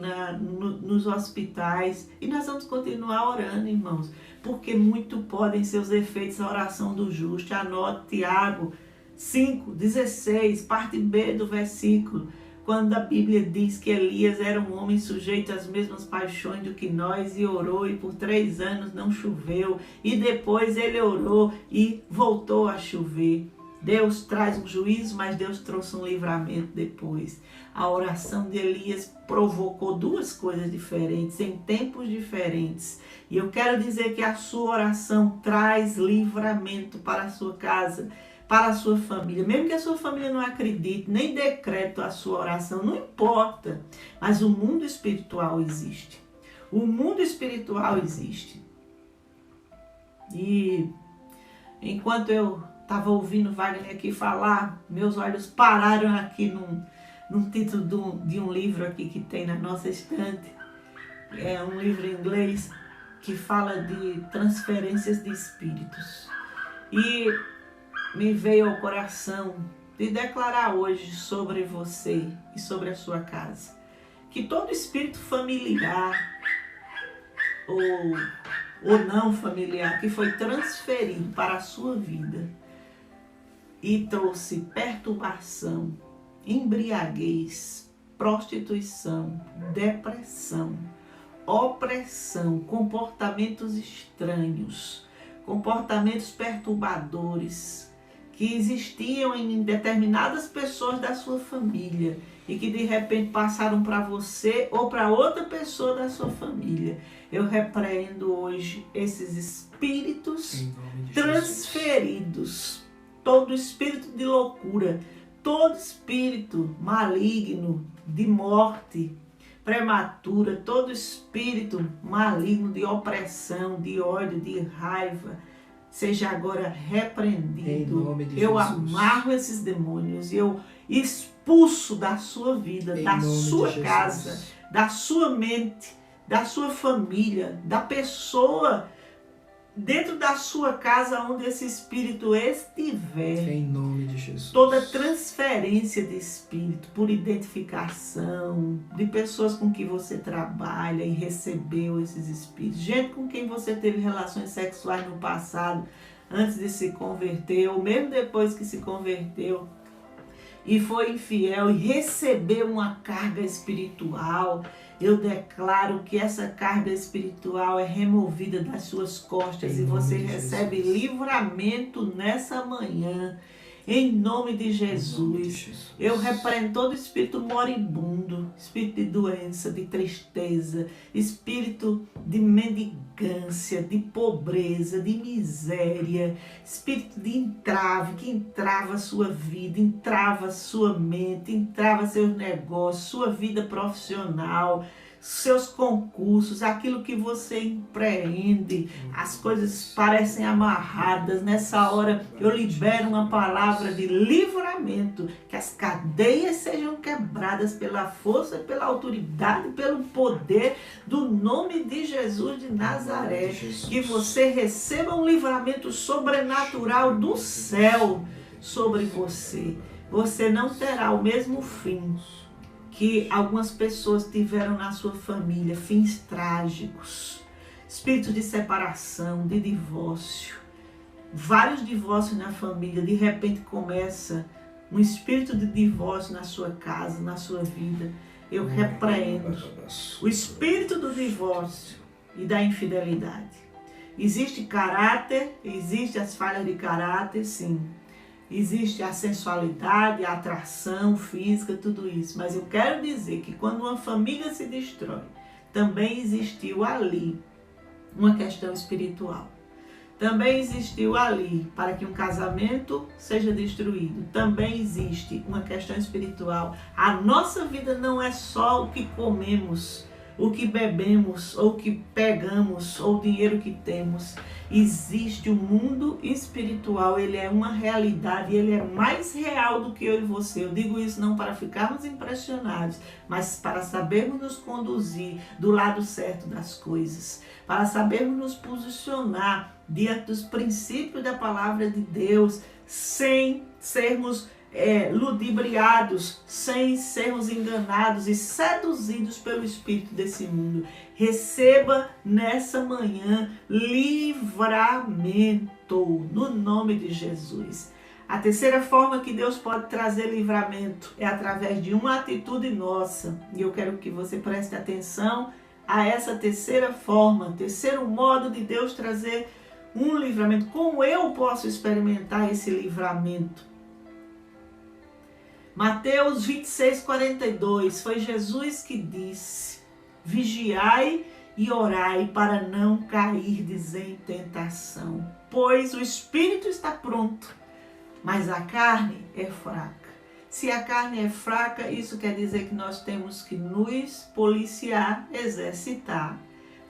nos hospitais. E nós vamos continuar orando, irmãos, porque muito podem ser os efeitos da oração do justo. Anote Tiago 5:16, parte B do versículo. quando a Bíblia diz que Elias era um homem sujeito às mesmas paixões do que nós e orou e por 3 anos não choveu e depois ele orou e voltou a chover. Deus traz um juízo, mas Deus trouxe um livramento depois. A oração de Elias provocou 2 coisas diferentes, em tempos diferentes. E eu quero dizer que a sua oração traz livramento para a sua casa, para a sua família. Mesmo que a sua família não acredite, nem decrete a sua oração, não importa. Mas o mundo espiritual existe. O mundo espiritual existe. E enquanto eu estava ouvindo Wagner aqui falar, meus olhos pararam aqui num título de um livro aqui que tem na nossa estante. É um livro em inglês que fala de transferências de espíritos. E me veio ao coração de declarar hoje sobre você e sobre a sua casa que todo espírito familiar ou não familiar que foi transferido para a sua vida e trouxe perturbação, embriaguez, prostituição, depressão, opressão, comportamentos estranhos, comportamentos perturbadores que existiam em determinadas pessoas da sua família e que de repente passaram para você ou para outra pessoa da sua família. Eu repreendo hoje esses espíritos transferidos. Todo espírito de loucura, todo espírito maligno de morte prematura, todo espírito maligno de opressão, de ódio, de raiva, seja agora repreendido. Eu amarro esses demônios e eu expulso da sua vida, da sua casa, da sua mente, da sua família, da pessoa dentro da sua casa onde esse espírito estiver. Em nome de Jesus. Toda transferência de espírito por identificação de pessoas com quem você trabalha e recebeu esses espíritos, gente com quem você teve relações sexuais no passado antes de se converter ou mesmo depois que se converteu e foi infiel e recebeu uma carga espiritual. Eu declaro que essa carga espiritual é removida das suas costas e você recebe livramento nessa manhã. Em nome de Jesus. Eu repreendo todo espírito moribundo, espírito de doença, de tristeza, espírito de mendigância, de pobreza, de miséria, espírito de entrave, que entrava a sua vida, entrava a sua mente, entrava seus negócios, sua vida profissional, seus concursos, aquilo que você empreende, as coisas parecem amarradas. Nessa hora eu libero uma palavra de livramento, que as cadeias sejam quebradas pela força, pela autoridade, pelo poder do nome de Jesus de Nazaré. Que você receba um livramento sobrenatural do céu sobre você. Você não terá o mesmo fim que algumas pessoas tiveram na sua família, fins trágicos, espírito de separação, de divórcio, vários divórcios na família. De repente começa um espírito de divórcio na sua casa, na sua vida. Eu repreendo o espírito do divórcio e da infidelidade. Existe caráter, existe as falhas de caráter, sim. Existe a sensualidade, a atração física, tudo isso. Mas eu quero dizer que quando uma família se destrói, também existiu ali uma questão espiritual. Também existiu ali, para que um casamento seja destruído, também existe uma questão espiritual. A nossa vida não é só o que comemos, o que bebemos, ou o que pegamos, ou o dinheiro que temos. Existe o mundo espiritual, ele é uma realidade, ele é mais real do que eu e você. Eu digo isso não para ficarmos impressionados, mas para sabermos nos conduzir do lado certo das coisas, para sabermos nos posicionar diante dos princípios da palavra de Deus, sem sermos ludibriados, sem sermos enganados e seduzidos pelo espírito desse mundo. Receba nessa manhã livramento no nome de Jesus. A terceira forma que Deus pode trazer livramento é através de uma atitude nossa. E eu quero que você preste atenção a essa terceira forma, terceiro modo de Deus trazer um livramento. Como eu posso experimentar esse livramento? Mateus 26:42, foi Jesus que disse: vigiai e orai para não cairdes em tentação, pois o espírito está pronto, mas a carne é fraca. Se a carne é fraca, isso quer dizer que nós temos que nos policiar, exercitar,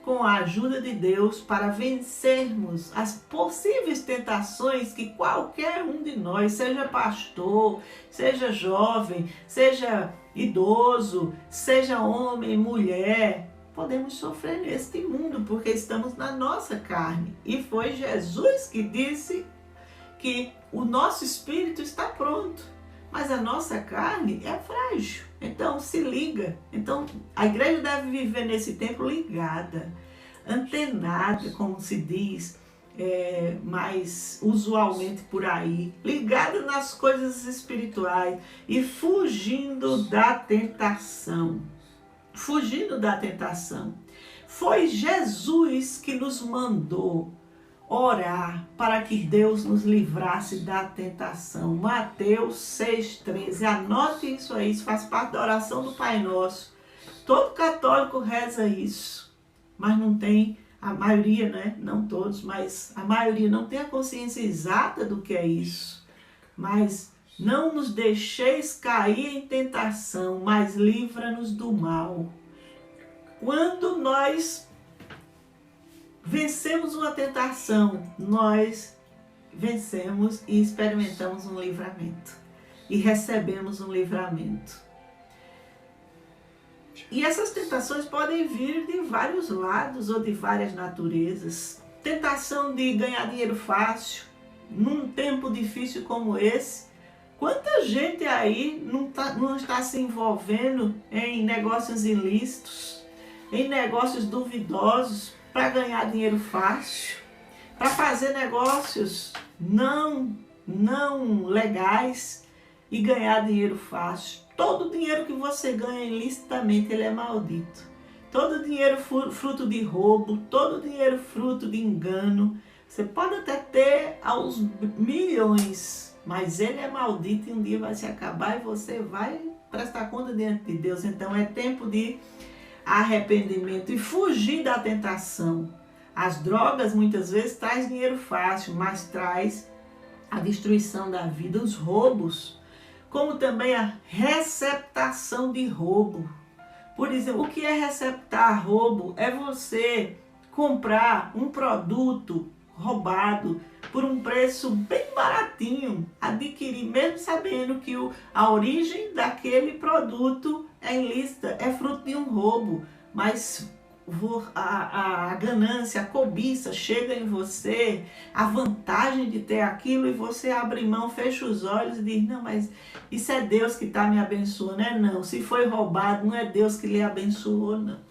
com a ajuda de Deus, para vencermos as possíveis tentações que qualquer um de nós, seja pastor, seja jovem, seja idoso, seja homem, mulher, podemos sofrer neste mundo, porque estamos na nossa carne. E foi Jesus que disse que o nosso espírito está pronto, mas a nossa carne é frágil. Então se liga. Então a igreja deve viver nesse tempo ligada, antenada, como se diz mais usualmente por aí, ligada nas coisas espirituais e fugindo da tentação. Fugindo da tentação. Foi Jesus que nos mandou orar para que Deus nos livrasse da tentação. Mateus 6,13. Anote isso aí, isso faz parte da oração do Pai Nosso. Todo católico reza isso, mas não tem, a maioria, né? Não todos, mas a maioria não tem a consciência exata do que é isso. Mas não nos deixeis cair em tentação, mas livra-nos do mal. Quando nós vencemos uma tentação, nós vencemos e experimentamos um livramento. E recebemos um livramento. E essas tentações podem vir de vários lados ou de várias naturezas. Tentação de ganhar dinheiro fácil, num tempo difícil como esse. Quanta gente aí não está se envolvendo em negócios ilícitos, em negócios duvidosos, para ganhar dinheiro fácil, para fazer negócios não legais e ganhar dinheiro fácil. Todo dinheiro que você ganha ilicitamente, ele é maldito. Todo dinheiro fruto de roubo, todo dinheiro fruto de engano. Você pode até ter aos milhões, mas ele é maldito e um dia vai se acabar e você vai prestar conta diante de Deus. Então é tempo de arrependimento e fugir da tentação. As drogas muitas vezes traz dinheiro fácil, mas traz a destruição da vida, os roubos, como também a receptação de roubo. Por exemplo, o que é receptar roubo? É você comprar um produto roubado por um preço bem baratinho, adquirir mesmo sabendo que a origem daquele produto é ilícita, é fruto de um roubo, mas a ganância, a cobiça chega em você, a vantagem de ter aquilo e você abre mão, fecha os olhos e diz, não, mas isso é Deus que está me abençoando, não, se foi roubado não é Deus que lhe abençoou, não.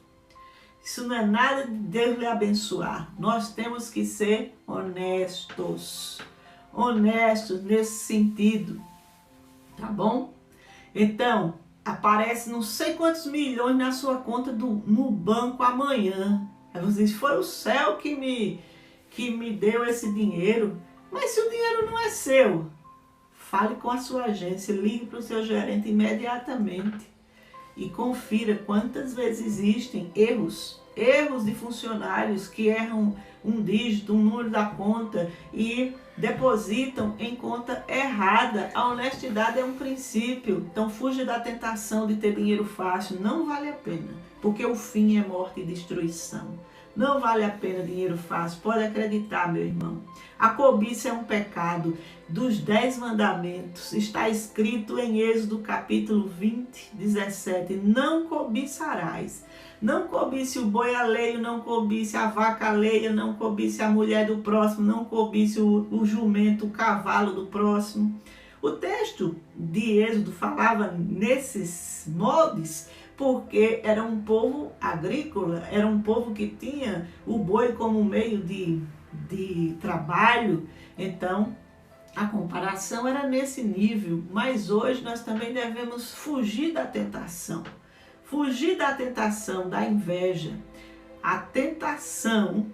Isso não é nada de Deus lhe abençoar. Nós temos que ser honestos. Honestos nesse sentido. Tá bom? Então, aparece não sei quantos milhões na sua conta no banco amanhã. Aí você diz, foi o céu que me deu esse dinheiro. Mas se o dinheiro não é seu, fale com a sua agência, ligue para o seu gerente imediatamente. E confira quantas vezes existem erros de funcionários que erram um dígito, um número da conta e depositam em conta errada. A honestidade é um princípio, então fuja da tentação de ter dinheiro fácil, não vale a pena, porque o fim é morte e destruição. Não vale a pena dinheiro fácil, pode acreditar, meu irmão. A cobiça é um pecado dos 10 mandamentos. Está escrito em Êxodo capítulo 20, 17. Não cobiçarás. Não cobice o boi alheio, não cobice a vaca alheia, não cobice a mulher do próximo, não cobice o jumento, o cavalo do próximo. O texto de Êxodo falava nesses moldes porque era um povo agrícola, era um povo que tinha o boi como meio de trabalho. Então, A comparação era nesse nível, mas hoje nós também devemos fugir da tentação. Fugir da tentação, da inveja. A tentação,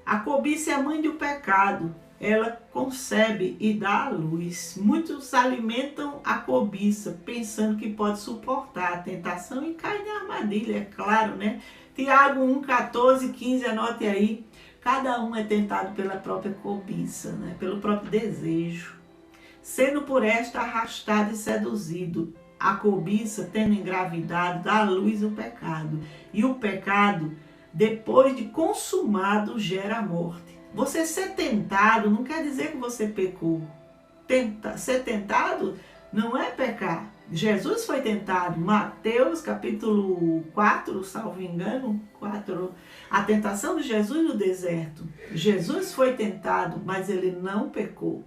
a cobiça é a mãe do pecado. Ela concebe e dá à luz. Muitos alimentam a cobiça, pensando que pode suportar a tentação e cai na armadilha, é claro, né? Tiago 1, 14, 15, anote aí. Cada um é tentado pela própria cobiça, né? Pelo próprio desejo, sendo por esta arrastado e seduzido. A cobiça, tendo engravidado, dá à luz o pecado. E o pecado, depois de consumado, gera a morte. Você ser tentado não quer dizer que você pecou. Ser tentado não é pecar. Jesus foi tentado. Mateus capítulo 4, salvo engano, 4, a tentação de Jesus no deserto. Jesus foi tentado, mas ele não pecou.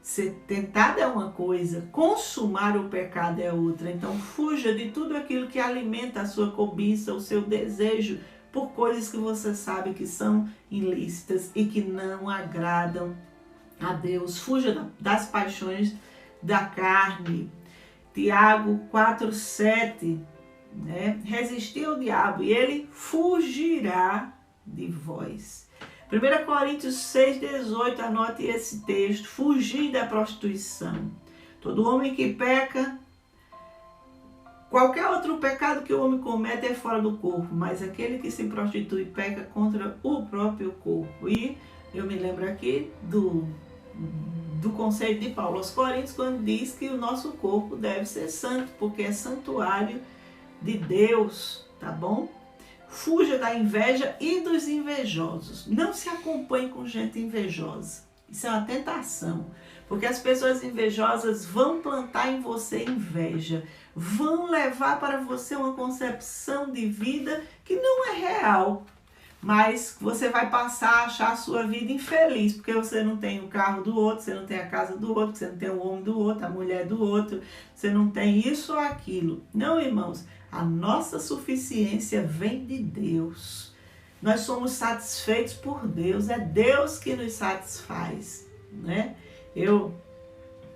Ser tentado é uma coisa, consumar o pecado é outra. Então fuja de tudo aquilo que alimenta a sua cobiça, o seu desejo por coisas que você sabe que são ilícitas e que não agradam a Deus. Fuja das paixões da carne. Tiago 4, 7, né? Resistir ao diabo e ele fugirá de vós. 1 Coríntios 6, 18, anote esse texto. Fugir da prostituição. Todo homem que peca, qualquer outro pecado que o homem comete é fora do corpo, mas aquele que se prostitui peca contra o próprio corpo. E eu me lembro aqui do conselho de Paulo aos Coríntios, quando diz que o nosso corpo deve ser santo, porque é santuário de Deus, tá bom? Fuja da inveja e dos invejosos. Não se acompanhe com gente invejosa. Isso é uma tentação, porque as pessoas invejosas vão plantar em você inveja, vão levar para você uma concepção de vida que não é real. Mas você vai passar a achar a sua vida infeliz, porque você não tem o carro do outro, você não tem a casa do outro, você não tem o homem do outro, a mulher do outro, você não tem isso ou aquilo. Não, irmãos, a nossa suficiência vem de Deus. Nós somos satisfeitos por Deus, é Deus que nos satisfaz, né? Eu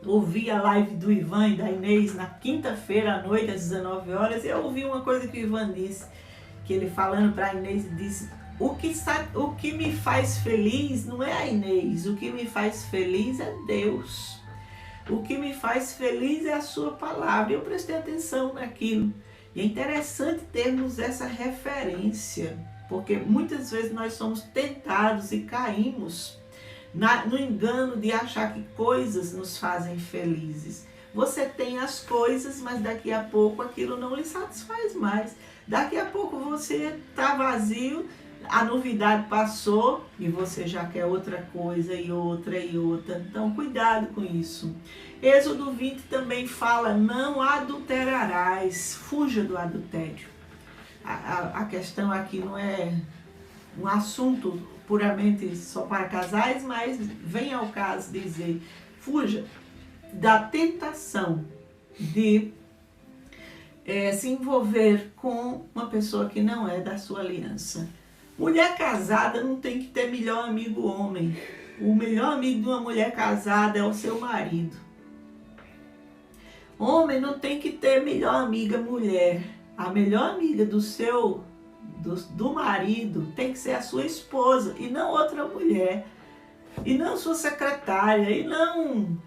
ouvi a live do Ivan e da Inês na quinta-feira à noite, às 19 horas, e eu ouvi uma coisa que o Ivan disse, que ele falando para a Inês disse: o que me faz feliz não é a Inês, o que me faz feliz é Deus. O que me faz feliz é a sua palavra. Eu prestei atenção naquilo. E é interessante termos essa referência, porque muitas vezes nós somos tentados e caímos no engano de achar que coisas nos fazem felizes. Você tem as coisas, mas daqui a pouco aquilo não lhe satisfaz mais. Daqui a pouco você está vazio, a novidade passou e você já quer outra coisa e outra e outra. Então, cuidado com isso. Êxodo 20 também fala: não adulterarás, fuja do adultério. A questão aqui não é um assunto puramente só para casais, mas vem ao caso dizer: fuja da tentação de se envolver com uma pessoa que não é da sua aliança. Mulher casada não tem que ter melhor amigo homem. O melhor amigo de uma mulher casada é o seu marido. Homem não tem que ter melhor amiga mulher. A melhor amiga do marido tem que ser a sua esposa e não outra mulher. E não sua secretária, e não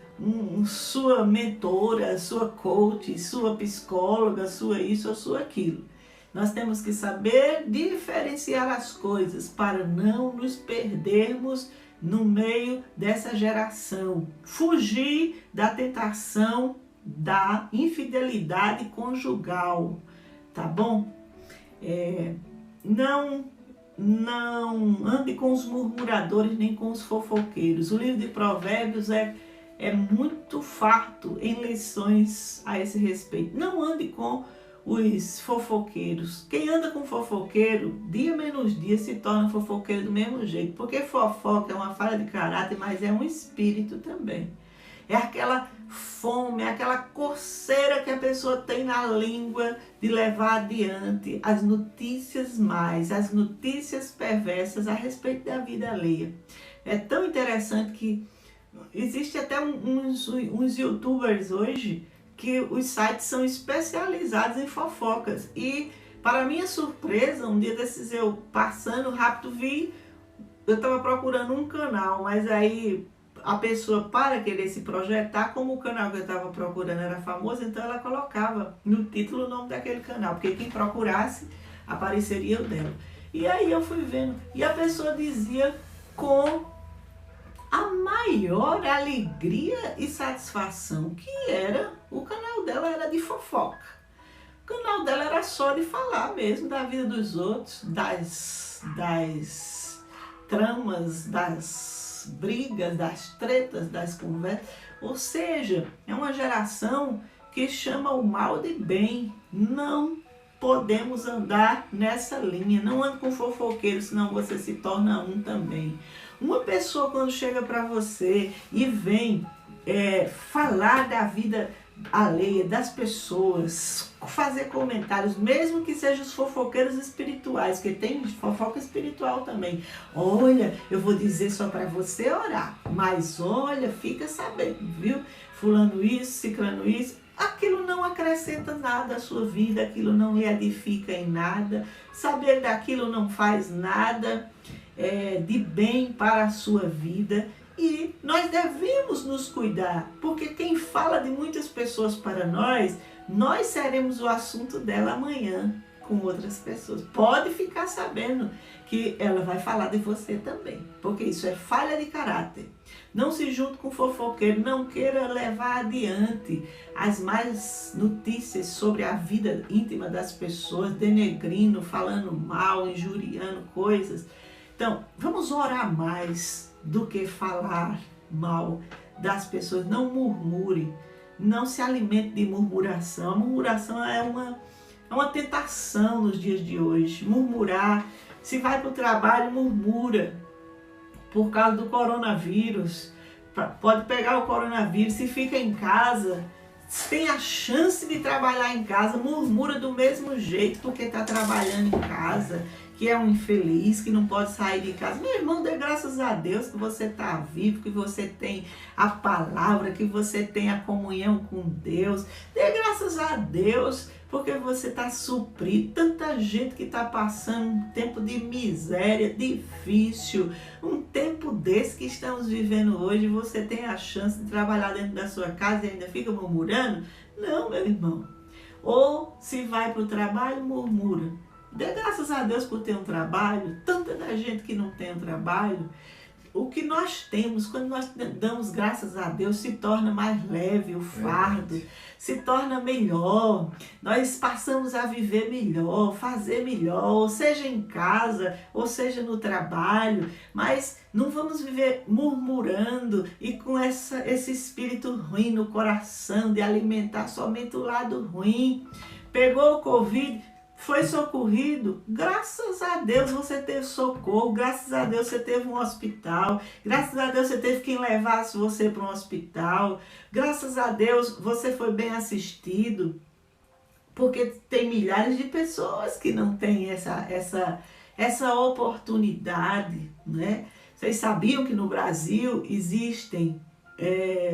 sua mentora, sua coach, sua psicóloga, sua isso ou sua aquilo. Nós temos que saber diferenciar as coisas para não nos perdermos no meio dessa geração. Fugir da tentação da infidelidade conjugal, tá bom? Não ande com os murmuradores nem com os fofoqueiros. O livro de Provérbios é muito farto em lições a esse respeito. Não ande com os fofoqueiros. Quem anda com fofoqueiro, dia menos dia se torna fofoqueiro do mesmo jeito, porque fofoca é uma falha de caráter, mas é um espírito também. É aquela fome, é aquela coceira que a pessoa tem na língua de levar adiante as notícias perversas a respeito da vida alheia. É tão interessante que existe até uns youtubers hoje que os sites são especializados em fofocas. E, para minha surpresa, um dia desses eu passando rápido vi, eu estava procurando um canal, mas aí a pessoa, para querer se projetar, como o canal que eu estava procurando era famoso, então ela colocava no título o nome daquele canal, porque quem procurasse apareceria o dela. E aí eu fui vendo, e a pessoa dizia com a maior alegria e satisfação que era, o canal dela era de fofoca. O canal dela era só de falar mesmo da vida dos outros, das tramas, das brigas, das tretas, das conversas. Ou seja, é uma geração que chama o mal de bem. Não podemos andar nessa linha. Não ande com fofoqueiro, senão você se torna um também. Uma pessoa quando chega para você e vem falar da vida alheia, das pessoas, fazer comentários, mesmo que sejam os fofoqueiros espirituais, que tem fofoca espiritual também. Olha, eu vou dizer só para você orar, mas olha, fica sabendo, viu? Fulano isso, ciclano isso. Aquilo não acrescenta nada à sua vida, aquilo não lhe edifica em nada, saber daquilo não faz nada de bem para a sua vida. E nós devemos nos cuidar, porque quem fala de muitas pessoas para nós seremos o assunto dela amanhã com outras pessoas. Pode ficar sabendo que ela vai falar de você também, porque isso é falha de caráter. Não se junte com fofoqueiro, não queira levar adiante as más notícias sobre a vida íntima das pessoas, denegrindo, falando mal, injuriando coisas. Então, vamos orar mais do que falar mal das pessoas. Não murmure, não se alimente de murmuração. A murmuração é uma tentação nos dias de hoje. Murmurar, se vai para o trabalho, murmura. Por causa do coronavírus, pode pegar o coronavírus. Se fica em casa, tem a chance de trabalhar em casa, murmura do mesmo jeito porque está trabalhando em casa, que é um infeliz, que não pode sair de casa. Meu irmão, dê graças a Deus que você está vivo, que você tem a palavra, que você tem a comunhão com Deus. Dê graças a Deus porque você está suprido. Tanta gente que está passando um tempo de miséria, difícil, um tempo desse que estamos vivendo hoje. Você tem a chance de trabalhar dentro da sua casa e ainda fica murmurando? Não, meu irmão. Ou se vai para o trabalho, murmura. Dê graças a Deus por ter um trabalho. Tanta da gente que não tem um trabalho. O que nós temos, quando nós damos graças a Deus, se torna mais leve o fardo, se torna melhor. Nós passamos a viver melhor, fazer melhor, ou seja em casa, ou seja no trabalho. Mas não vamos viver murmurando e com esse espírito ruim no coração de alimentar somente o lado ruim. Pegou o Covid, foi socorrido, graças a Deus você teve socorro, graças a Deus você teve um hospital, graças a Deus você teve quem levasse você para um hospital, graças a Deus você foi bem assistido, porque tem milhares de pessoas que não têm essa oportunidade, né? Vocês sabiam que no Brasil existem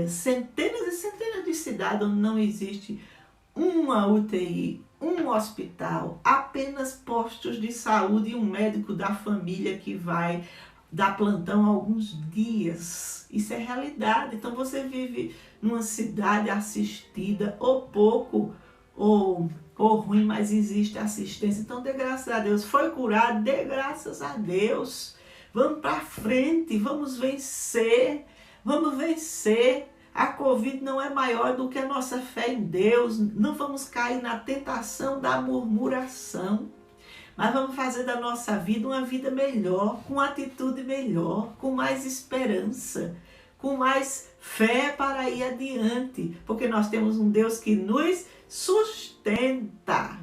centenas e centenas de cidades onde não existe uma UTI, um hospital, apenas postos de saúde e um médico da família que vai dar plantão alguns dias. Isso é realidade. Então você vive numa cidade assistida, ou pouco, ou ruim, mas existe assistência. Então dê graças a Deus. Foi curado, dê graças a Deus. Vamos para frente, vamos vencer, vamos vencer. A Covid não é maior do que a nossa fé em Deus. Não vamos cair na tentação da murmuração, mas vamos fazer da nossa vida uma vida melhor, com atitude melhor, com mais esperança, com mais fé para ir adiante, porque nós temos um Deus que nos sustenta,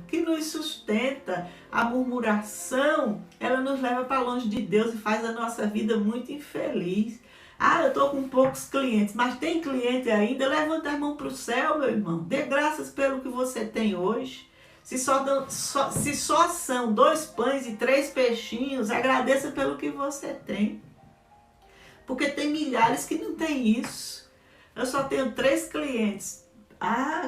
A murmuração, ela nos leva para longe de Deus e faz a nossa vida muito infeliz. Ah, eu estou com poucos clientes, mas tem cliente ainda? Levanta a mão para o céu, meu irmão. Dê graças pelo que você tem hoje. Se só são 2 pães e 3 peixinhos, agradeça pelo que você tem. Porque tem milhares que não tem isso. Eu só tenho 3 clientes.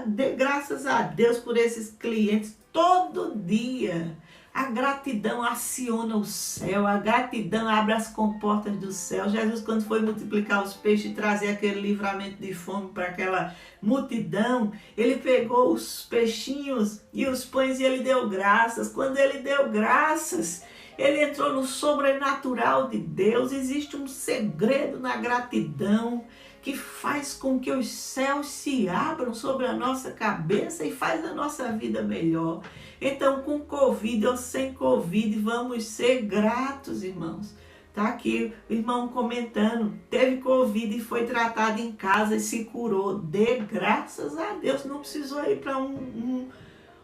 Dê graças a Deus por esses clientes todo dia. A gratidão aciona o céu, a gratidão abre as comportas do céu. Jesus, quando foi multiplicar os peixes e trazer aquele livramento de fome para aquela multidão, ele pegou os peixinhos e os pães e ele deu graças. Quando ele deu graças, ele entrou no sobrenatural de Deus. Existe um segredo na gratidão que faz com que os céus se abram sobre a nossa cabeça e faz a nossa vida melhor. Então, com Covid ou sem Covid, vamos ser gratos, irmãos. Tá aqui o irmão comentando, teve Covid e foi tratado em casa e se curou. Dê graças a Deus, não precisou ir para um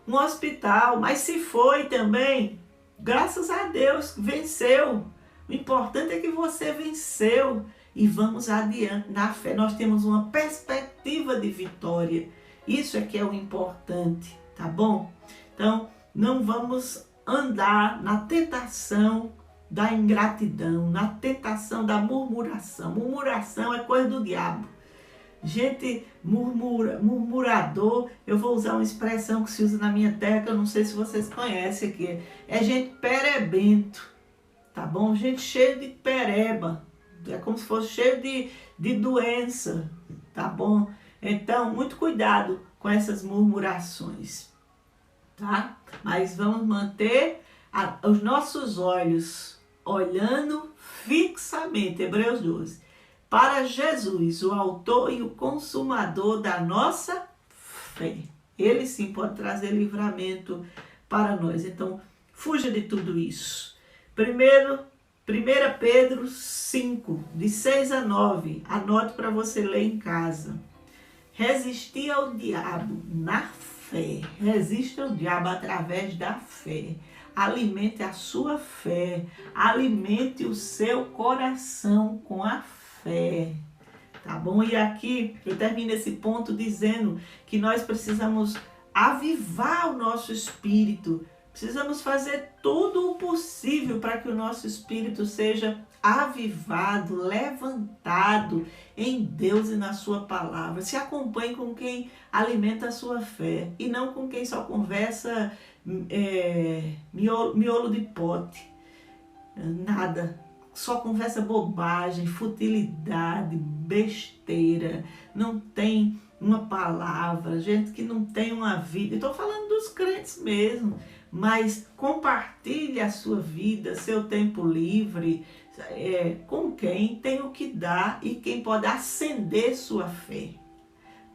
hospital, mas se foi também, graças a Deus, venceu. O importante é que você venceu. E vamos adiante na fé. Nós temos uma perspectiva de vitória. Isso é que é o importante, tá bom? Então, não vamos andar na tentação da ingratidão, na tentação da murmuração. Murmuração é coisa do diabo. Gente murmurador, eu vou usar uma expressão que se usa na minha terra, que eu não sei se vocês conhecem aqui. É gente perebento, tá bom? Gente cheia de pereba. É como se fosse cheio de doença, tá bom? Então, muito cuidado com essas murmurações, tá? Mas vamos manter os nossos olhos olhando fixamente, Hebreus 12, para Jesus, o autor e o consumador da nossa fé. Ele sim pode trazer livramento para nós. Então, fuja de tudo isso. 1 Pedro 5, de 6 a 9, anote para você ler em casa. Resistir ao diabo na fé, resista ao diabo através da fé. Alimente a sua fé, alimente o seu coração com a fé, tá bom? E aqui eu termino esse ponto dizendo que nós precisamos avivar o nosso espírito. Precisamos fazer tudo o possível para que o nosso espírito seja avivado, levantado em Deus e na sua palavra. Se acompanhe com quem alimenta a sua fé e não com quem só conversa miolo de pote. Nada. Só conversa bobagem, futilidade, besteira. Não tem uma palavra. Gente que não tem uma vida. Estou falando dos crentes mesmo. Mas compartilhe a sua vida, seu tempo livre, com quem tem o que dar e quem pode acender sua fé.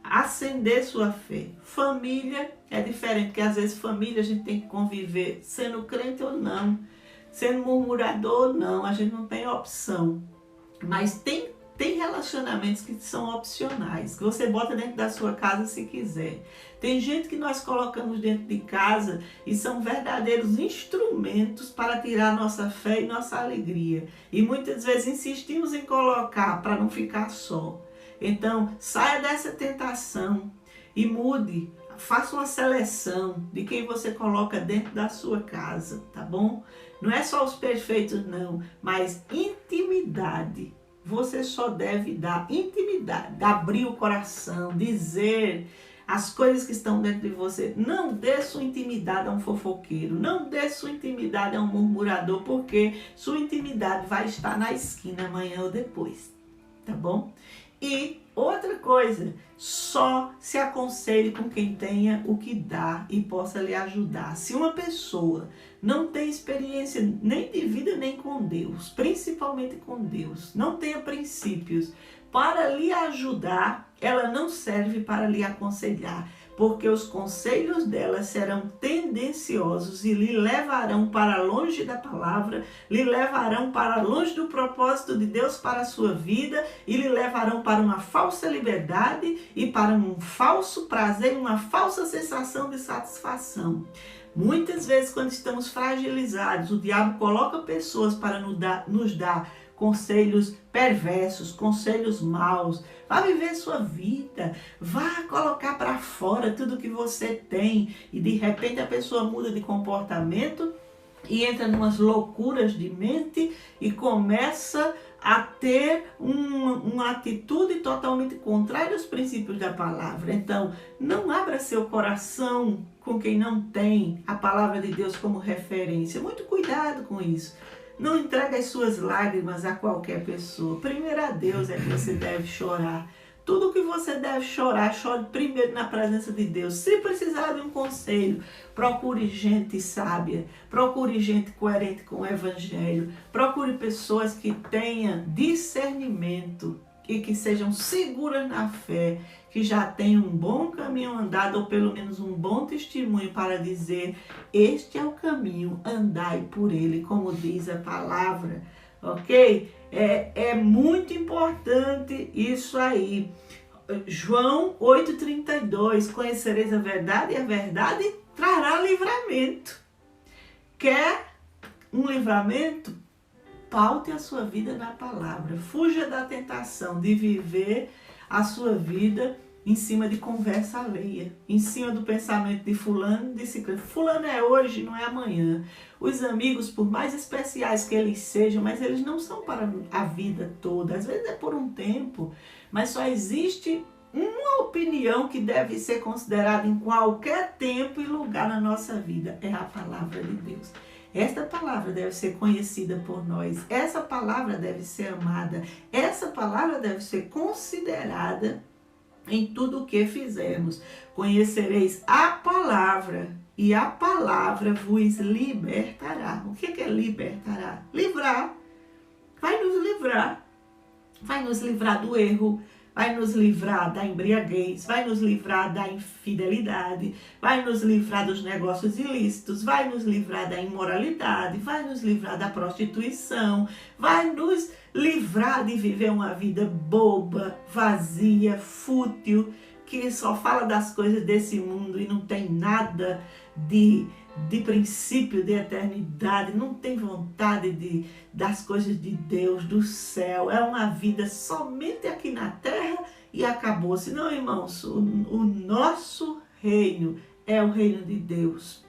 Acender sua fé. Família é diferente, porque às vezes família a gente tem que conviver sendo crente ou não, sendo murmurador ou não, a gente não tem opção. Mas tem relacionamentos que são opcionais, que você bota dentro da sua casa se quiser. Tem gente que nós colocamos dentro de casa e são verdadeiros instrumentos para tirar nossa fé e nossa alegria. E muitas vezes insistimos em colocar para não ficar só. Então, saia dessa tentação e mude. Faça uma seleção de quem você coloca dentro da sua casa, tá bom? Não é só os perfeitos não, mas intimidade. Você só deve dar intimidade, abrir o coração, dizer as coisas que estão dentro de você. Não dê sua intimidade a um fofoqueiro, não dê sua intimidade a um murmurador, porque sua intimidade vai estar na esquina amanhã ou depois, tá bom? E outra coisa, só se aconselhe com quem tenha o que dar e possa lhe ajudar. Se uma pessoa não tem experiência nem de vida nem com Deus, principalmente com Deus, não tenha princípios para lhe ajudar, ela não serve para lhe aconselhar, porque os conselhos dela serão tendenciosos e lhe levarão para longe da palavra, lhe levarão para longe do propósito de Deus para a sua vida e lhe levarão para uma falsa liberdade e para um falso prazer, uma falsa sensação de satisfação. Muitas vezes, quando estamos fragilizados, o diabo coloca pessoas para nos dar conselhos perversos, conselhos maus. Vá viver sua vida, vá colocar para fora tudo que você tem e de repente a pessoa muda de comportamento e entra em umas loucuras de mente e começa a ter uma atitude totalmente contrária aos princípios da palavra. Então, não abra seu coração com quem não tem a palavra de Deus como referência. Muito cuidado com isso. Não entregue as suas lágrimas a qualquer pessoa. Primeiro a Deus é que você deve chorar. Tudo que você deve chorar, chore primeiro na presença de Deus. Se precisar de um conselho, procure gente sábia, procure gente coerente com o Evangelho, procure pessoas que tenham discernimento e que sejam seguras na fé, que já tenham um bom caminho andado ou pelo menos um bom testemunho para dizer: este é o caminho, andai por ele, como diz a palavra. Ok? É muito importante isso aí. João 8,32, conhecereis a verdade e a verdade trará livramento. Quer um livramento? Paute a sua vida na palavra. Fuja da tentação de viver a sua vida em cima de conversa alheia, em cima do pensamento de fulano, de ciclano. Fulano é hoje, não é amanhã. Os amigos, por mais especiais que eles sejam, mas eles não são para a vida toda. Às vezes é por um tempo, mas só existe uma opinião que deve ser considerada em qualquer tempo e lugar na nossa vida. É a palavra de Deus. Esta palavra deve ser conhecida por nós. Essa palavra deve ser amada. Essa palavra deve ser considerada em tudo o que fizermos. Conhecereis a palavra e a palavra vos libertará. O que é libertará? Livrar. Vai nos livrar. Vai nos livrar do erro. Vai nos livrar da embriaguez. Vai nos livrar da infidelidade. Vai nos livrar dos negócios ilícitos. Vai nos livrar da imoralidade. Vai nos livrar da prostituição. Vai nos livrar de viver uma vida boba, vazia, fútil, que só fala das coisas desse mundo e não tem nada de princípio, de eternidade, não tem vontade das coisas de Deus, do céu. É uma vida somente aqui na terra e acabou-se. Não, irmãos, o nosso reino é o reino de Deus.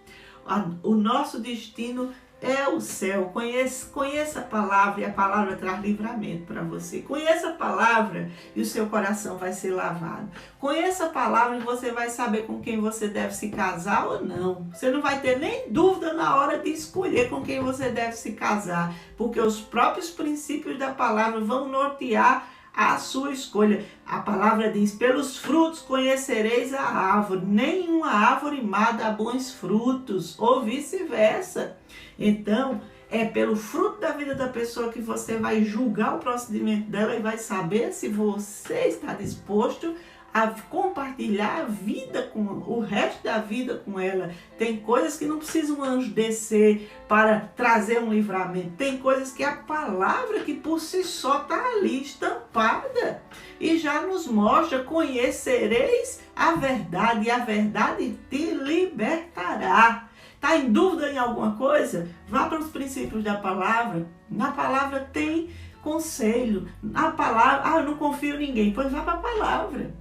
O nosso destino é o céu. Conheça a palavra e a palavra traz livramento para você. Conheça a palavra e o seu coração vai ser lavado. Conheça a palavra e você vai saber com quem você deve se casar ou não. Você não vai ter nem dúvida na hora de escolher com quem você deve se casar, porque os próprios princípios da palavra vão nortear a sua escolha. A palavra diz: pelos frutos conhecereis a árvore. Nenhuma árvore má dá bons frutos, ou vice-versa. Então, é pelo fruto da vida da pessoa que você vai julgar o procedimento dela e vai saber se você está disposto a compartilhar a vida com o resto da vida com ela. Tem coisas que não precisa um anjo descer para trazer um livramento. Tem coisas que a palavra que por si só está ali estampada e já nos mostra: conhecereis a verdade e a verdade te libertará. Está em dúvida em alguma coisa? Vá para os princípios da palavra. Na palavra tem conselho. Na palavra, eu não confio em ninguém. Pois vá para a palavra.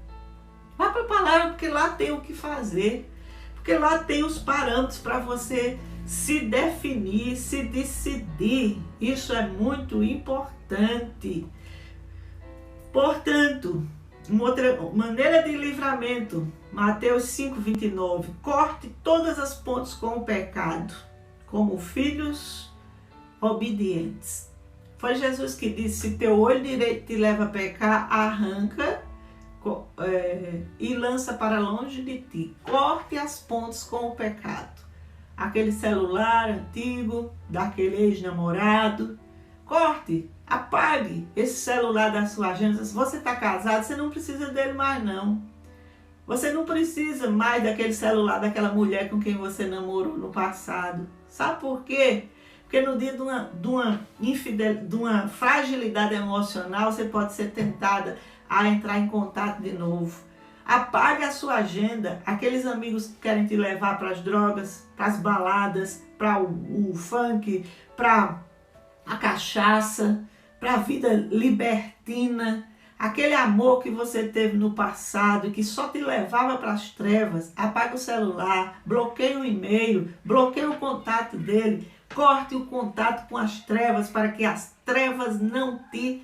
Vá para a palavra, porque lá tem o que fazer. Porque lá tem os parâmetros para você se definir, se decidir. Isso é muito importante. Portanto, uma outra maneira de livramento, Mateus 5,29. Corte todas as pontes com o pecado, como filhos obedientes. Foi Jesus que disse: se teu olho direito te leva a pecar, arranca e lança para longe de ti. Corte as pontes com o pecado. Aquele celular antigo, daquele ex-namorado, corte, apague esse celular da sua agenda. Se você está casado, você não precisa dele mais não. Você não precisa mais daquele celular daquela mulher com quem você namorou no passado. Sabe por quê? Porque no dia de uma fragilidade emocional, você pode ser tentada a entrar em contato de novo. Apague a sua agenda. Aqueles amigos que querem te levar para as drogas, para as baladas, para o funk, para a cachaça, para a vida libertina. Aquele amor que você teve no passado e que só te levava para as trevas. Apague o celular, bloqueie o e-mail, bloqueie o contato dele. Corte o contato com as trevas para que as trevas não te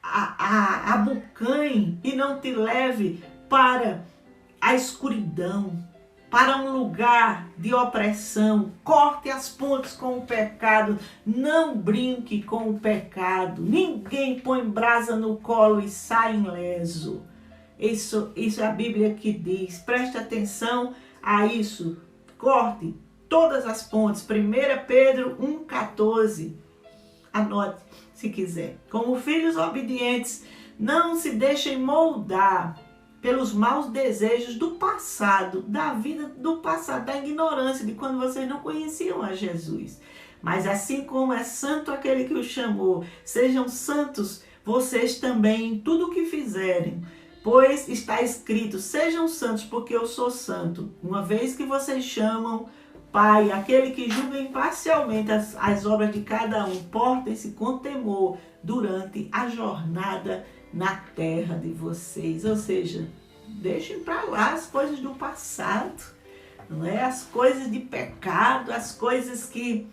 abocanhem e não te leve para a escuridão, para um lugar de opressão. Corte as pontes com o pecado, não brinque com o pecado. Ninguém põe brasa no colo e sai ileso. Isso é a Bíblia que diz. Preste atenção a isso. Corte todas as pontes. 1 Pedro 1,14. Anote se quiser. Como filhos obedientes, não se deixem moldar pelos maus desejos do passado, da vida do passado, da ignorância, de quando vocês não conheciam a Jesus. Mas assim como é santo aquele que o chamou, sejam santos vocês também em tudo o que fizerem. Pois está escrito, sejam santos porque eu sou santo. Uma vez que vocês chamam Pai, aquele que julga imparcialmente as obras de cada um, portem-se com temor durante a jornada na terra de vocês. Ou seja, deixem para lá as coisas do passado, não é? As coisas de pecado, as coisas que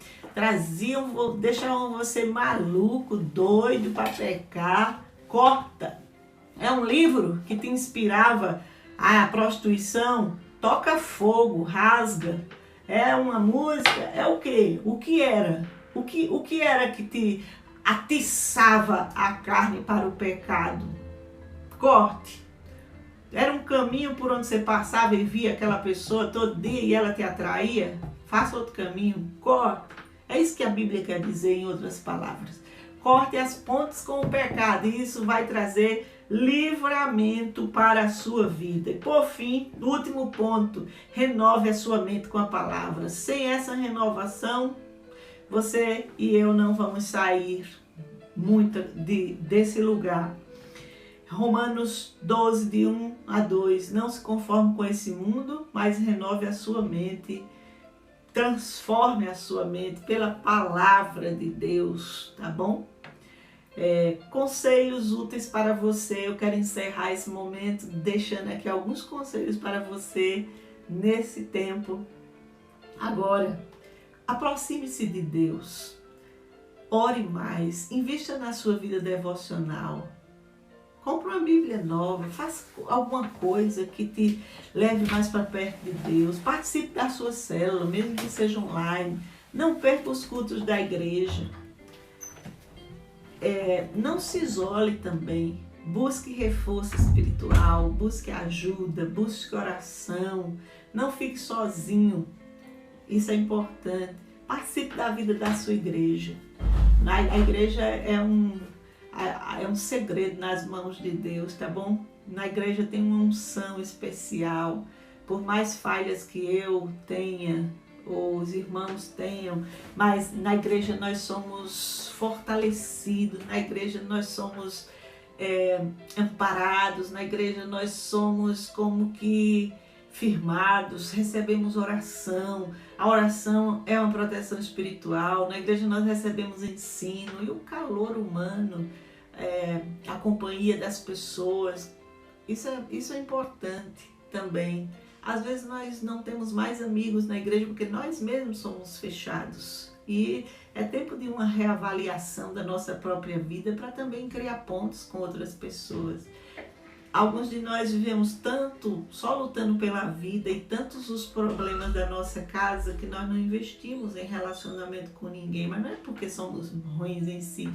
deixavam você maluco, doido para pecar. Corta. É um livro que te inspirava à prostituição? Toca fogo, rasga. É uma música? É o quê? O que era? O que era que te atiçava a carne para o pecado? Corte. Era um caminho por onde você passava e via aquela pessoa todo dia e ela te atraía? Faça outro caminho. Corte. É isso que a Bíblia quer dizer em outras palavras. Corte as pontes com o pecado e isso vai trazer livramento para a sua vida. E por fim, último ponto, renove a sua mente com a palavra. Sem essa renovação, você e eu não vamos sair muito desse lugar. Romanos 12, de 1 a 2. Não se conforme com esse mundo, mas renove a sua mente. Transforme a sua mente pela palavra de Deus, tá bom? Conselhos úteis para você. Eu quero encerrar esse momento deixando aqui alguns conselhos para você nesse tempo. Agora, aproxime-se de Deus, ore mais, invista na sua vida devocional, compre uma Bíblia nova, faça alguma coisa que te leve mais para perto de Deus, participe da sua célula, mesmo que seja online, não perca os cultos da igreja. Não se isole também, busque reforço espiritual, busque ajuda, busque oração, não fique sozinho, isso é importante. Participe da vida da sua igreja. A igreja é um segredo nas mãos de Deus, tá bom? Na igreja tem uma unção especial, por mais falhas que eu tenha, ou os irmãos tenham, mas na igreja nós somos fortalecidos, na igreja nós somos amparados, na igreja nós somos como que firmados, recebemos oração, a oração é uma proteção espiritual, na igreja nós recebemos ensino e o calor humano, a companhia das pessoas, isso é importante também. Às vezes nós não temos mais amigos na igreja porque nós mesmos somos fechados. E é tempo de uma reavaliação da nossa própria vida para também criar pontos com outras pessoas. Alguns de nós vivemos tanto só lutando pela vida e tantos os problemas da nossa casa que nós não investimos em relacionamento com ninguém. Mas não é porque somos ruins em si,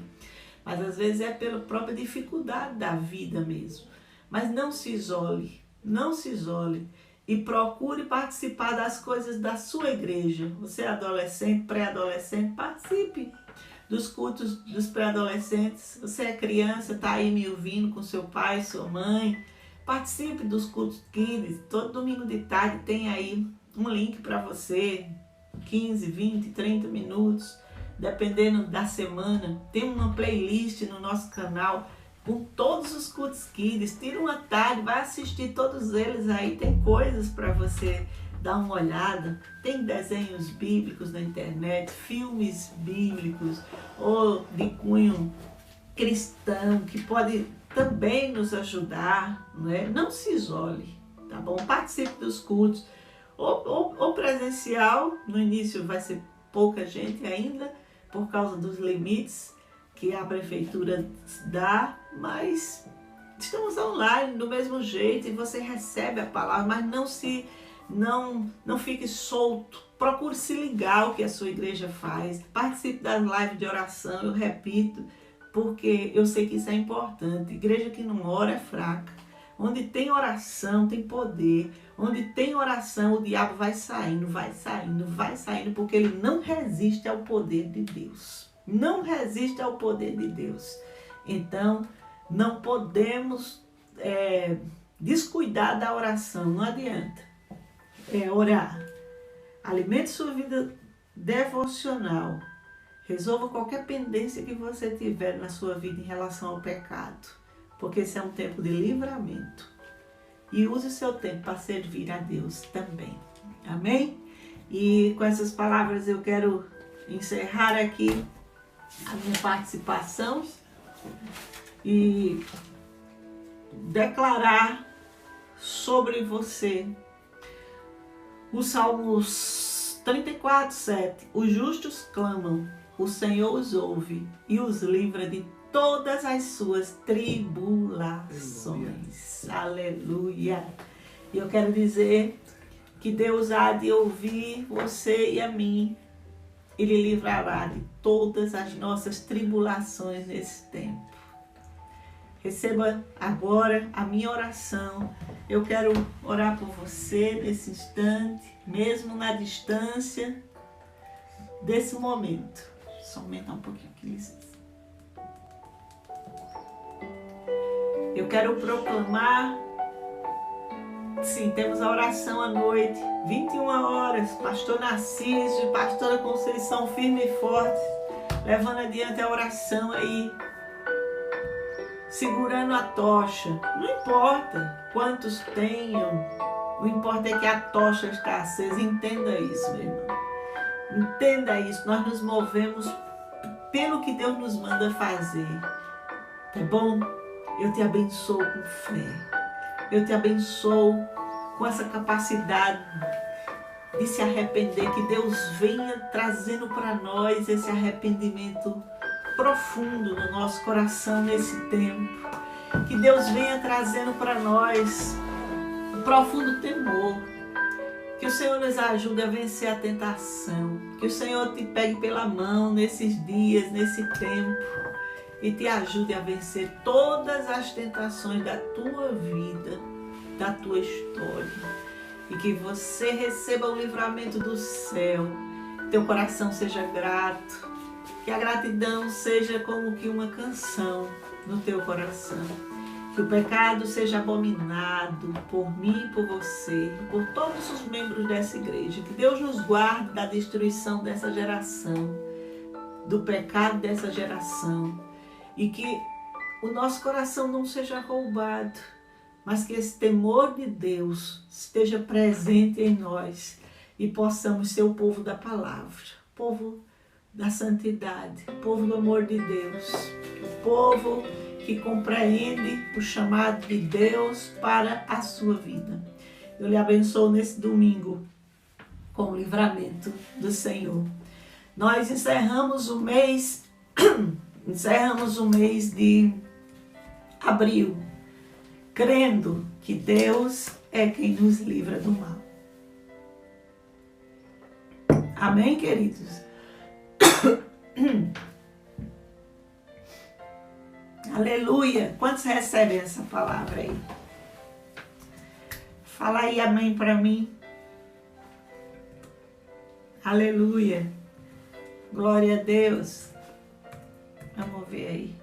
mas às vezes é pela própria dificuldade da vida mesmo. Mas não se isole, não se isole. E procure participar das coisas da sua igreja. Você é adolescente, pré-adolescente, participe dos cultos dos pré-adolescentes. Você é criança, está aí me ouvindo com seu pai, sua mãe. Participe dos cultos kids. Todo domingo de tarde tem aí um link para você. 15, 20, 30 minutos, dependendo da semana. Tem uma playlist no nosso canal com todos os cultos kids. Tira uma tarde, vai assistir todos eles aí, tem coisas para você dar uma olhada, tem desenhos bíblicos na internet, filmes bíblicos ou de cunho cristão que pode também nos ajudar, não é? Não se isole, tá bom? Participe dos cultos, ou presencial, no início vai ser pouca gente ainda, por causa dos limites que a prefeitura dá, mas estamos online do mesmo jeito e você recebe a palavra, mas não fique solto. Procure se ligar ao que a sua igreja faz. Participe das lives de oração, eu repito, porque eu sei que isso é importante. Igreja que não ora é fraca. Onde tem oração, tem poder. Onde tem oração, o diabo vai saindo, porque ele não resiste ao poder de Deus. Não resiste ao poder de Deus. Então, não podemos descuidar da oração, não adianta. Orar. Alimente sua vida devocional. Resolva qualquer pendência que você tiver na sua vida em relação ao pecado. Porque esse é um tempo de livramento. E use o seu tempo para servir a Deus também. Amém? E com essas palavras eu quero encerrar aqui a minha participação e declarar sobre você o Salmos 34:7. Os justos clamam, o Senhor os ouve e os livra de todas as suas tribulações. Aleluia! E eu quero dizer que Deus há de ouvir você e a mim. Ele livrará de todas as nossas tribulações nesse tempo. Receba agora a minha oração. Eu quero orar por você nesse instante, mesmo na distância desse momento. Só aumentar um pouquinho aqui, licença. Eu quero proclamar, sim, temos a oração à noite, 21 horas, pastor Narciso e pastora Conceição firme e forte, levando adiante a oração aí, segurando a tocha. Não importa quantos tenham, o importa é que a tocha está acesa. Entenda isso, meu irmão. Entenda isso. Nós nos movemos pelo que Deus nos manda fazer. Tá bom? Eu te abençoo com fé. Eu te abençoo com essa capacidade de se arrepender. Que Deus venha trazendo para nós esse arrependimento profundo no nosso coração nesse tempo. Que Deus venha trazendo para nós um profundo temor. Que o Senhor nos ajude a vencer a tentação. Que o Senhor te pegue pela mão nesses dias, nesse tempo. E te ajude a vencer todas as tentações da tua vida, da tua história. E que você receba o livramento do céu. Teu coração seja grato. Que a gratidão seja como que uma canção no teu coração. Que o pecado seja abominado por mim, por você, por todos os membros dessa igreja. Que Deus nos guarde da destruição dessa geração, do pecado dessa geração. E que o nosso coração não seja roubado, mas que esse temor de Deus esteja presente em nós e possamos ser o povo da palavra, o povo da santidade, o povo do amor de Deus, o povo que compreende o chamado de Deus para a sua vida. Eu lhe abençoo nesse domingo com o livramento do Senhor. Nós encerramos o mês de abril, crendo que Deus é quem nos livra do mal. Amém, queridos? Aleluia! Quantos recebem essa palavra aí? Fala aí amém para mim. Aleluia! Glória a Deus! Vamos ver aí.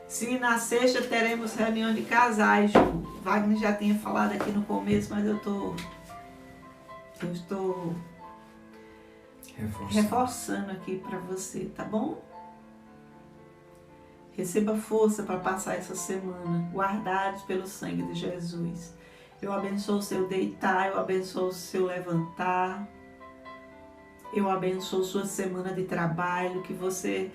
Sim, na sexta teremos reunião de casais. O Wagner já tinha falado aqui no começo, mas eu estou reforçando aqui para você, tá bom? Receba força para passar essa semana, guardados pelo sangue de Jesus. Eu abençoo o seu deitar, eu abençoo o seu levantar. Eu abençoo sua semana de trabalho, que você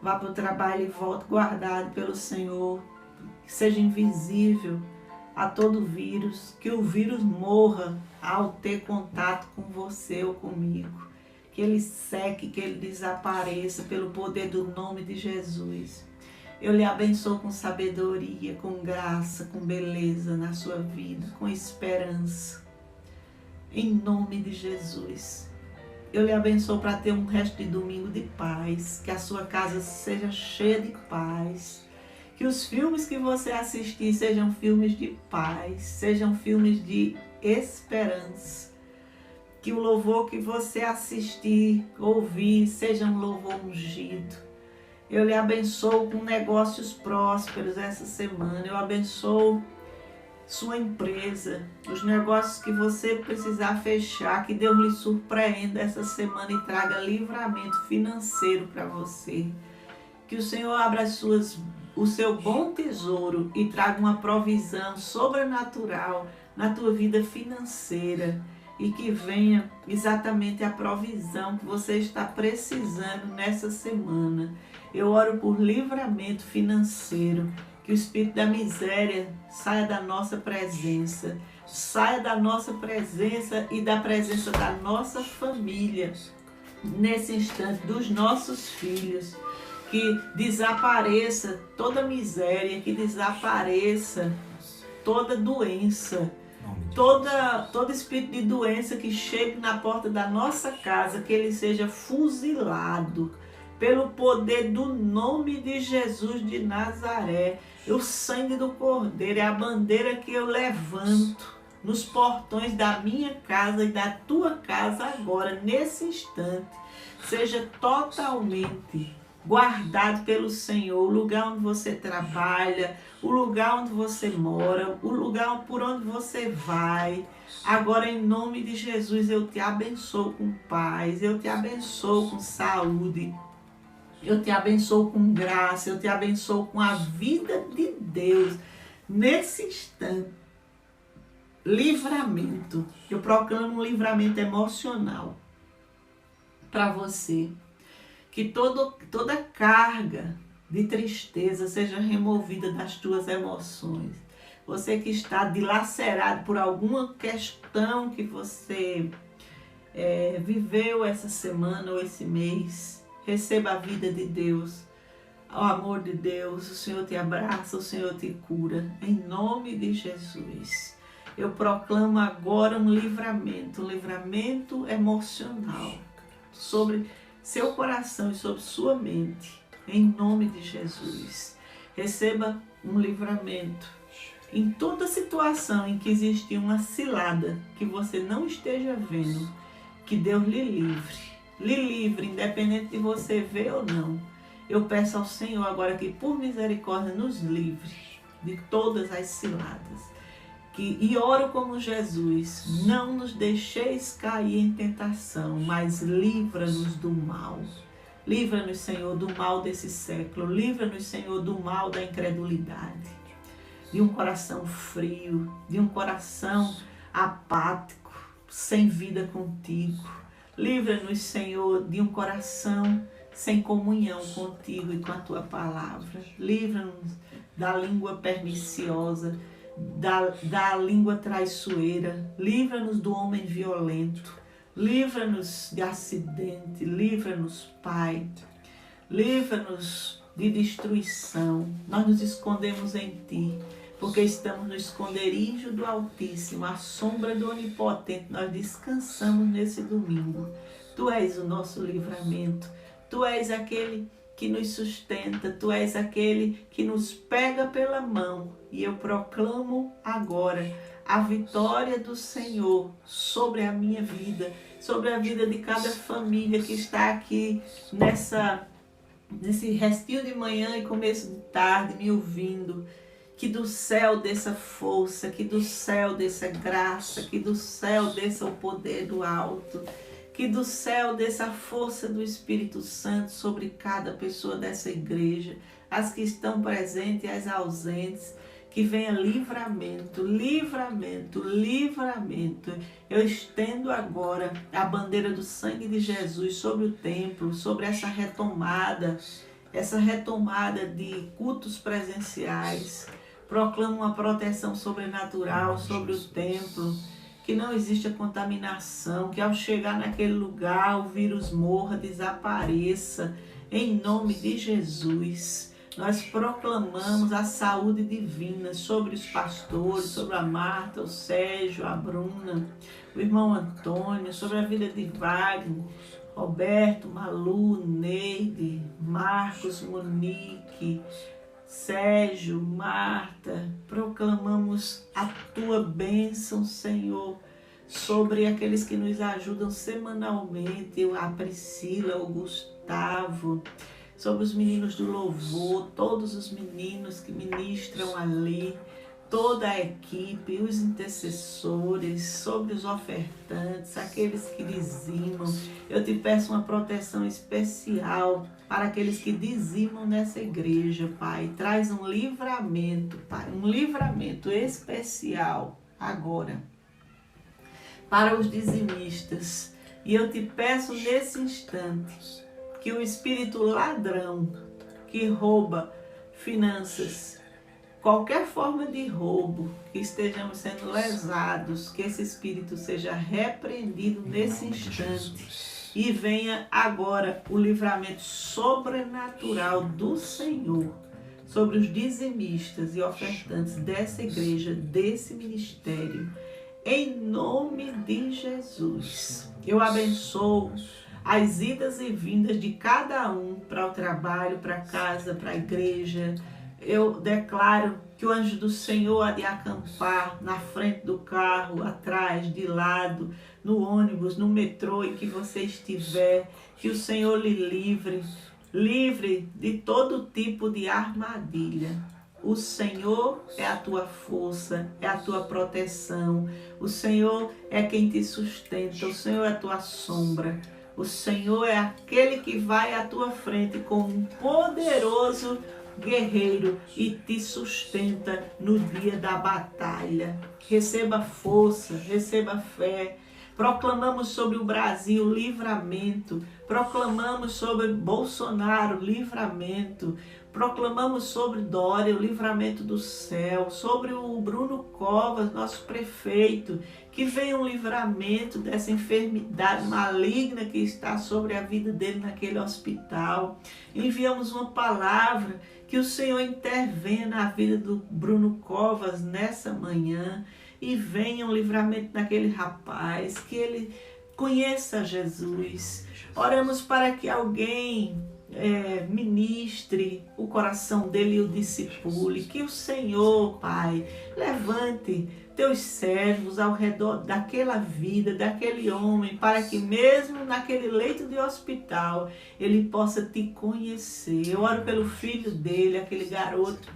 vá para o trabalho e volte guardado pelo Senhor, que seja invisível a todo vírus, que o vírus morra ao ter contato com você ou comigo, que ele seque, que ele desapareça pelo poder do nome de Jesus. Eu lhe abençoo com sabedoria, com graça, com beleza na sua vida, com esperança. Em nome de Jesus. Eu lhe abençoo para ter um resto de domingo de paz, que a sua casa seja cheia de paz, que os filmes que você assistir sejam filmes de paz, sejam filmes de esperança, que o louvor que você assistir, ouvir, seja um louvor ungido. Eu lhe abençoo com negócios prósperos essa semana, eu abençoo sua empresa, os negócios que você precisar fechar, que Deus lhe surpreenda essa semana e traga livramento financeiro para você. Que o Senhor abra o seu bom tesouro e traga uma provisão sobrenatural na tua vida financeira e que venha exatamente a provisão que você está precisando nessa semana. Eu oro por livramento financeiro. Que o espírito da miséria saia da nossa presença e da presença da nossa família, nesse instante, dos nossos filhos. Que desapareça toda miséria, que desapareça toda doença, todo espírito de doença que chegue na porta da nossa casa, que ele seja fuzilado pelo poder do nome de Jesus de Nazaré. O sangue do Cordeiro é a bandeira que eu levanto nos portões da minha casa e da tua casa agora, nesse instante. Seja totalmente guardado pelo Senhor, o lugar onde você trabalha, o lugar onde você mora, o lugar por onde você vai. Agora, em nome de Jesus, eu te abençoo com paz, eu te abençoo com saúde, eu te abençoo com graça, eu te abençoo com a vida de Deus. Nesse instante, livramento. Eu proclamo um livramento emocional para você. Que toda carga de tristeza seja removida das tuas emoções. Você que está dilacerado por alguma questão que você viveu essa semana ou esse mês, receba a vida de Deus, o amor de Deus. O Senhor te abraça, o Senhor te cura, em nome de Jesus. Eu proclamo agora um livramento emocional sobre seu coração e sobre sua mente, em nome de Jesus. Receba um livramento em toda situação em que existe uma cilada que você não esteja vendo, que Deus lhe livre, independente de você ver ou não. Eu peço ao Senhor agora que por misericórdia nos livre de todas as ciladas. E oro como Jesus, não nos deixeis cair em tentação, mas livra-nos do mal. Livra-nos, Senhor, do mal desse século. Livra-nos, Senhor, do mal da incredulidade, de um coração frio, de um coração apático, sem vida contigo. Livra-nos, Senhor, de um coração sem comunhão contigo e com a tua palavra. Livra-nos da língua perniciosa, da língua traiçoeira. Livra-nos do homem violento. Livra-nos de acidente. Livra-nos, Pai. Livra-nos de destruição. Nós nos escondemos em Ti, porque estamos no esconderijo do Altíssimo, à sombra do Onipotente. Nós descansamos nesse domingo. Tu és o nosso livramento. Tu és aquele que nos sustenta. Tu és aquele que nos pega pela mão. E eu proclamo agora a vitória do Senhor sobre a minha vida, sobre a vida de cada família que está aqui nesse restinho de manhã e começo de tarde me ouvindo. Que do céu desça força, que do céu desça graça, que do céu desça o poder do alto, que do céu desça a força do Espírito Santo sobre cada pessoa dessa igreja, as que estão presentes e as ausentes. Que venha livramento, livramento, livramento. Eu estendo agora a bandeira do sangue de Jesus sobre o templo, sobre essa retomada de cultos presenciais. Proclamo uma proteção sobrenatural sobre o templo. que não exista contaminação, que ao chegar naquele lugar o vírus morra, desapareça, em nome de Jesus. Nós proclamamos a saúde divina sobre os pastores, sobre a Marta, o Sérgio, a Bruna, o irmão Antônio, sobre a vida de Wagner, Roberto, Malu, Neide, Marcos, Monique, Sérgio, Marta. Proclamamos a tua bênção, Senhor, sobre aqueles que nos ajudam semanalmente, a Priscila, o Gustavo, sobre os meninos do louvor, todos os meninos que ministram ali, toda a equipe, os intercessores, sobre os ofertantes, aqueles que dizimam. Eu te peço uma proteção especial para aqueles que dizimam nessa igreja, Pai. Traz um livramento, Pai, um livramento especial agora para os dizimistas. E eu te peço nesse instante que o espírito ladrão que rouba finanças, qualquer forma de roubo, que estejamos sendo lesados, que esse espírito seja repreendido nesse instante e venha agora o livramento sobrenatural do Senhor sobre os dizimistas e ofertantes dessa igreja, desse ministério, em nome de Jesus. Eu abençoo as idas e vindas de cada um para o trabalho, para casa, para a igreja. Eu declaro que o anjo do Senhor há de acampar na frente do carro, atrás, de lado, no ônibus, no metrô em que você estiver. Que o Senhor lhe livre de todo tipo de armadilha. O Senhor é a tua força, é a tua proteção. O Senhor é quem te sustenta, o Senhor é a tua sombra. O Senhor é aquele que vai à tua frente como um poderoso guerreiro e te sustenta no dia da batalha. Receba força, receba fé. Proclamamos sobre o Brasil livramento. Proclamamos sobre Bolsonaro livramento. Proclamamos sobre Dória o livramento do céu. Sobre o Bruno Covas, nosso prefeito. Que venha um livramento dessa enfermidade maligna que está sobre a vida dele naquele hospital. Enviamos uma palavra que o Senhor intervenha na vida do Bruno Covas nessa manhã e venha um livramento naquele rapaz, que ele conheça Jesus. Oramos para que alguém ministre o coração dele e o discipule. Que o Senhor, Pai, levante teus servos ao redor daquela vida, daquele homem, para que mesmo naquele leito de hospital, ele possa te conhecer. Eu oro pelo filho dele, aquele garoto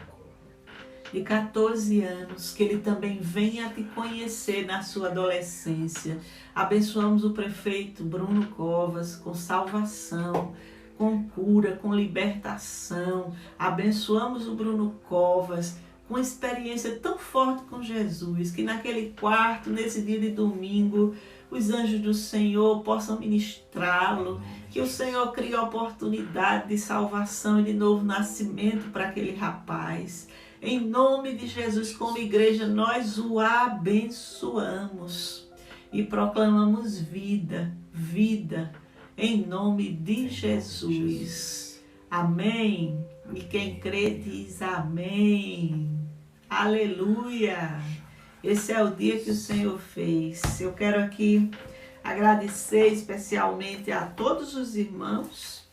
de 14 anos, que ele também venha a te conhecer na sua adolescência. Abençoamos o prefeito Bruno Covas com salvação, com cura, com libertação. Abençoamos o Bruno Covas com experiência tão forte com Jesus, que naquele quarto, nesse dia de domingo, os anjos do Senhor possam ministrá-lo, que o Senhor crie oportunidade de salvação e de novo nascimento para aquele rapaz. Em nome de Jesus, como igreja, nós o abençoamos e proclamamos vida, vida, em nome de Jesus. Amém. E quem crê diz amém. Aleluia. Esse é o dia que o Senhor fez. Eu quero aqui agradecer especialmente a todos os irmãos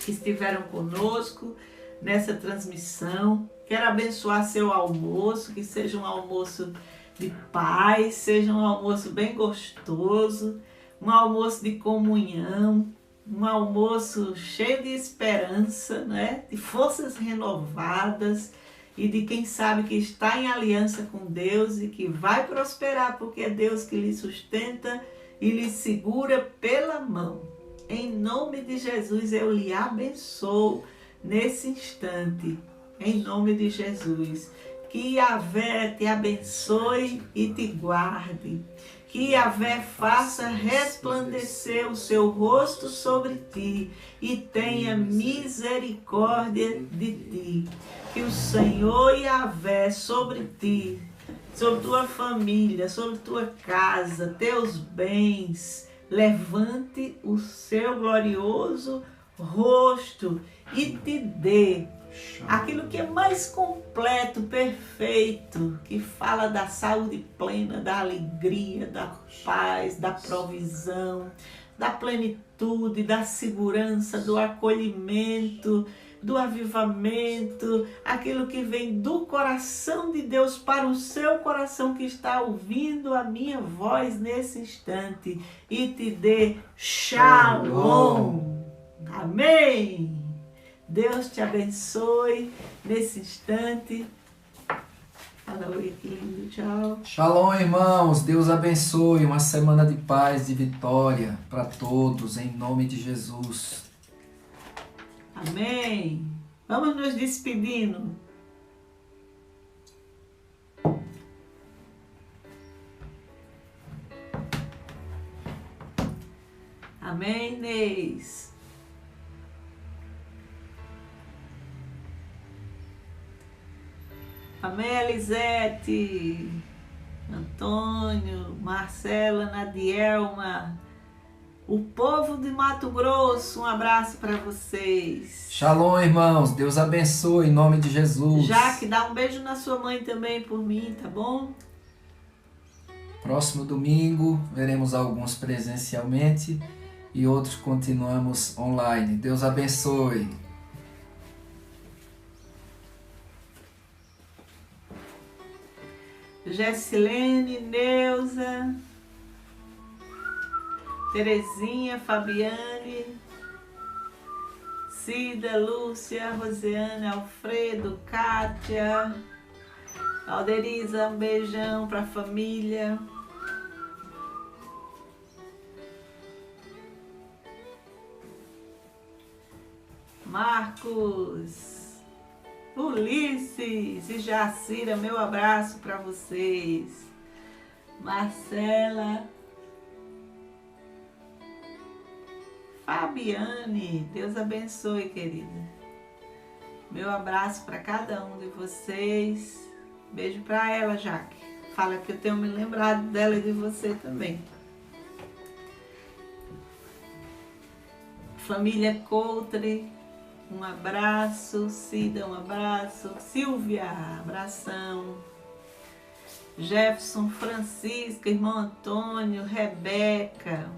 que estiveram conosco nessa transmissão. Quero abençoar seu almoço, que seja um almoço de paz, seja um almoço bem gostoso, um almoço de comunhão, um almoço cheio de esperança, né? De forças renovadas e de quem sabe que está em aliança com Deus e que vai prosperar, porque é Deus que lhe sustenta e lhe segura pela mão. Em nome de Jesus eu lhe abençoo nesse instante. Em nome de Jesus, que Yahvé te abençoe e te guarde. Que Yahvé faça resplandecer o seu rosto sobre ti e tenha misericórdia de ti. Que o Senhor Yahvé sobre ti sobre tua família, sobre tua casa, teus bens. Levante o seu glorioso rosto e te dê aquilo que é mais completo, perfeito, que fala da saúde plena, da alegria, da paz, da provisão, da plenitude, da segurança, do acolhimento, do avivamento, aquilo que vem do coração de Deus para o seu coração que está ouvindo a minha voz nesse instante, e te dê shalom. Amém. Deus te abençoe nesse instante. Fala oi, que lindo, tchau. Shalom, irmãos. Deus abençoe. Uma semana de paz, de vitória para todos, em nome de Jesus. Amém. Vamos nos despedindo. Amém, Inês. Amém, Elisete, Antônio, Marcela, Nadielma, o povo de Mato Grosso, um abraço para vocês. Shalom, irmãos. Deus abençoe, em nome de Jesus. Jaque, dá um beijo na sua mãe também por mim, tá bom? Próximo domingo, veremos alguns presencialmente e outros continuamos online. Deus abençoe. Gessilene, Neuza, Terezinha, Fabiane, Cida, Lúcia, Rosiane, Alfredo, Kátia, Alderiza, um beijão para a família. Marcos, Ulisses e Jacira, meu abraço para vocês. Marcela, Fabiane, Deus abençoe, querida. Meu abraço para cada um de vocês. Beijo para ela, Jaque. Fala que eu tenho me lembrado dela e de você também. Família Coutre, um abraço. Cida, um abraço. Silvia, abração. Jefferson, Francisca, irmão Antônio, Rebeca,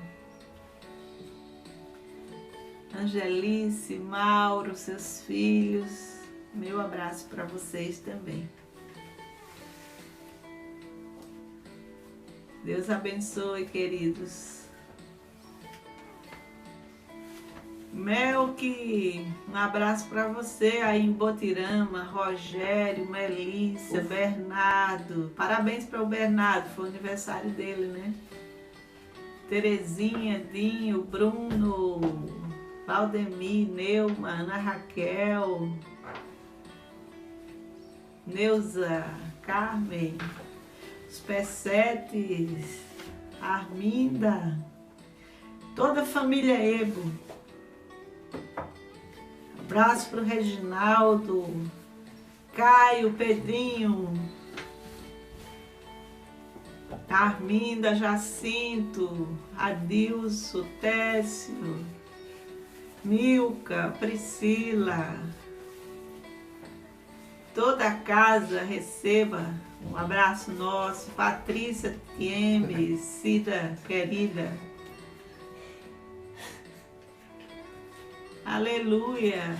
Angelice, Mauro, seus filhos, meu abraço para vocês também. Deus abençoe, queridos. Melque, um abraço para você aí em Botirama, Rogério, Melissa, Bernardo. Parabéns para o Bernardo, foi o aniversário dele, né? Terezinha, Dinho, Bruno, Valdemir, Neuma, Ana Raquel, Neuza, Carmen, os P7, Arminda, toda a família Ebo. Abraço para o Reginaldo, Caio, Pedrinho, Arminda, Jacinto, Adilson, Técio, Milka, Priscila. Toda a casa receba um abraço nosso. Patrícia, Tieme, Cida, querida. Aleluia.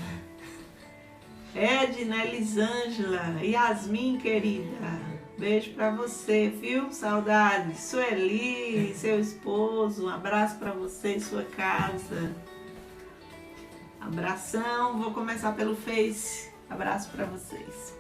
Edna, Elisângela, Yasmin, querida. Beijo pra você, viu? Saudades. Sueli, seu esposo. Um abraço pra você e sua casa. Abração. Vou começar pelo Face. Abraço pra vocês.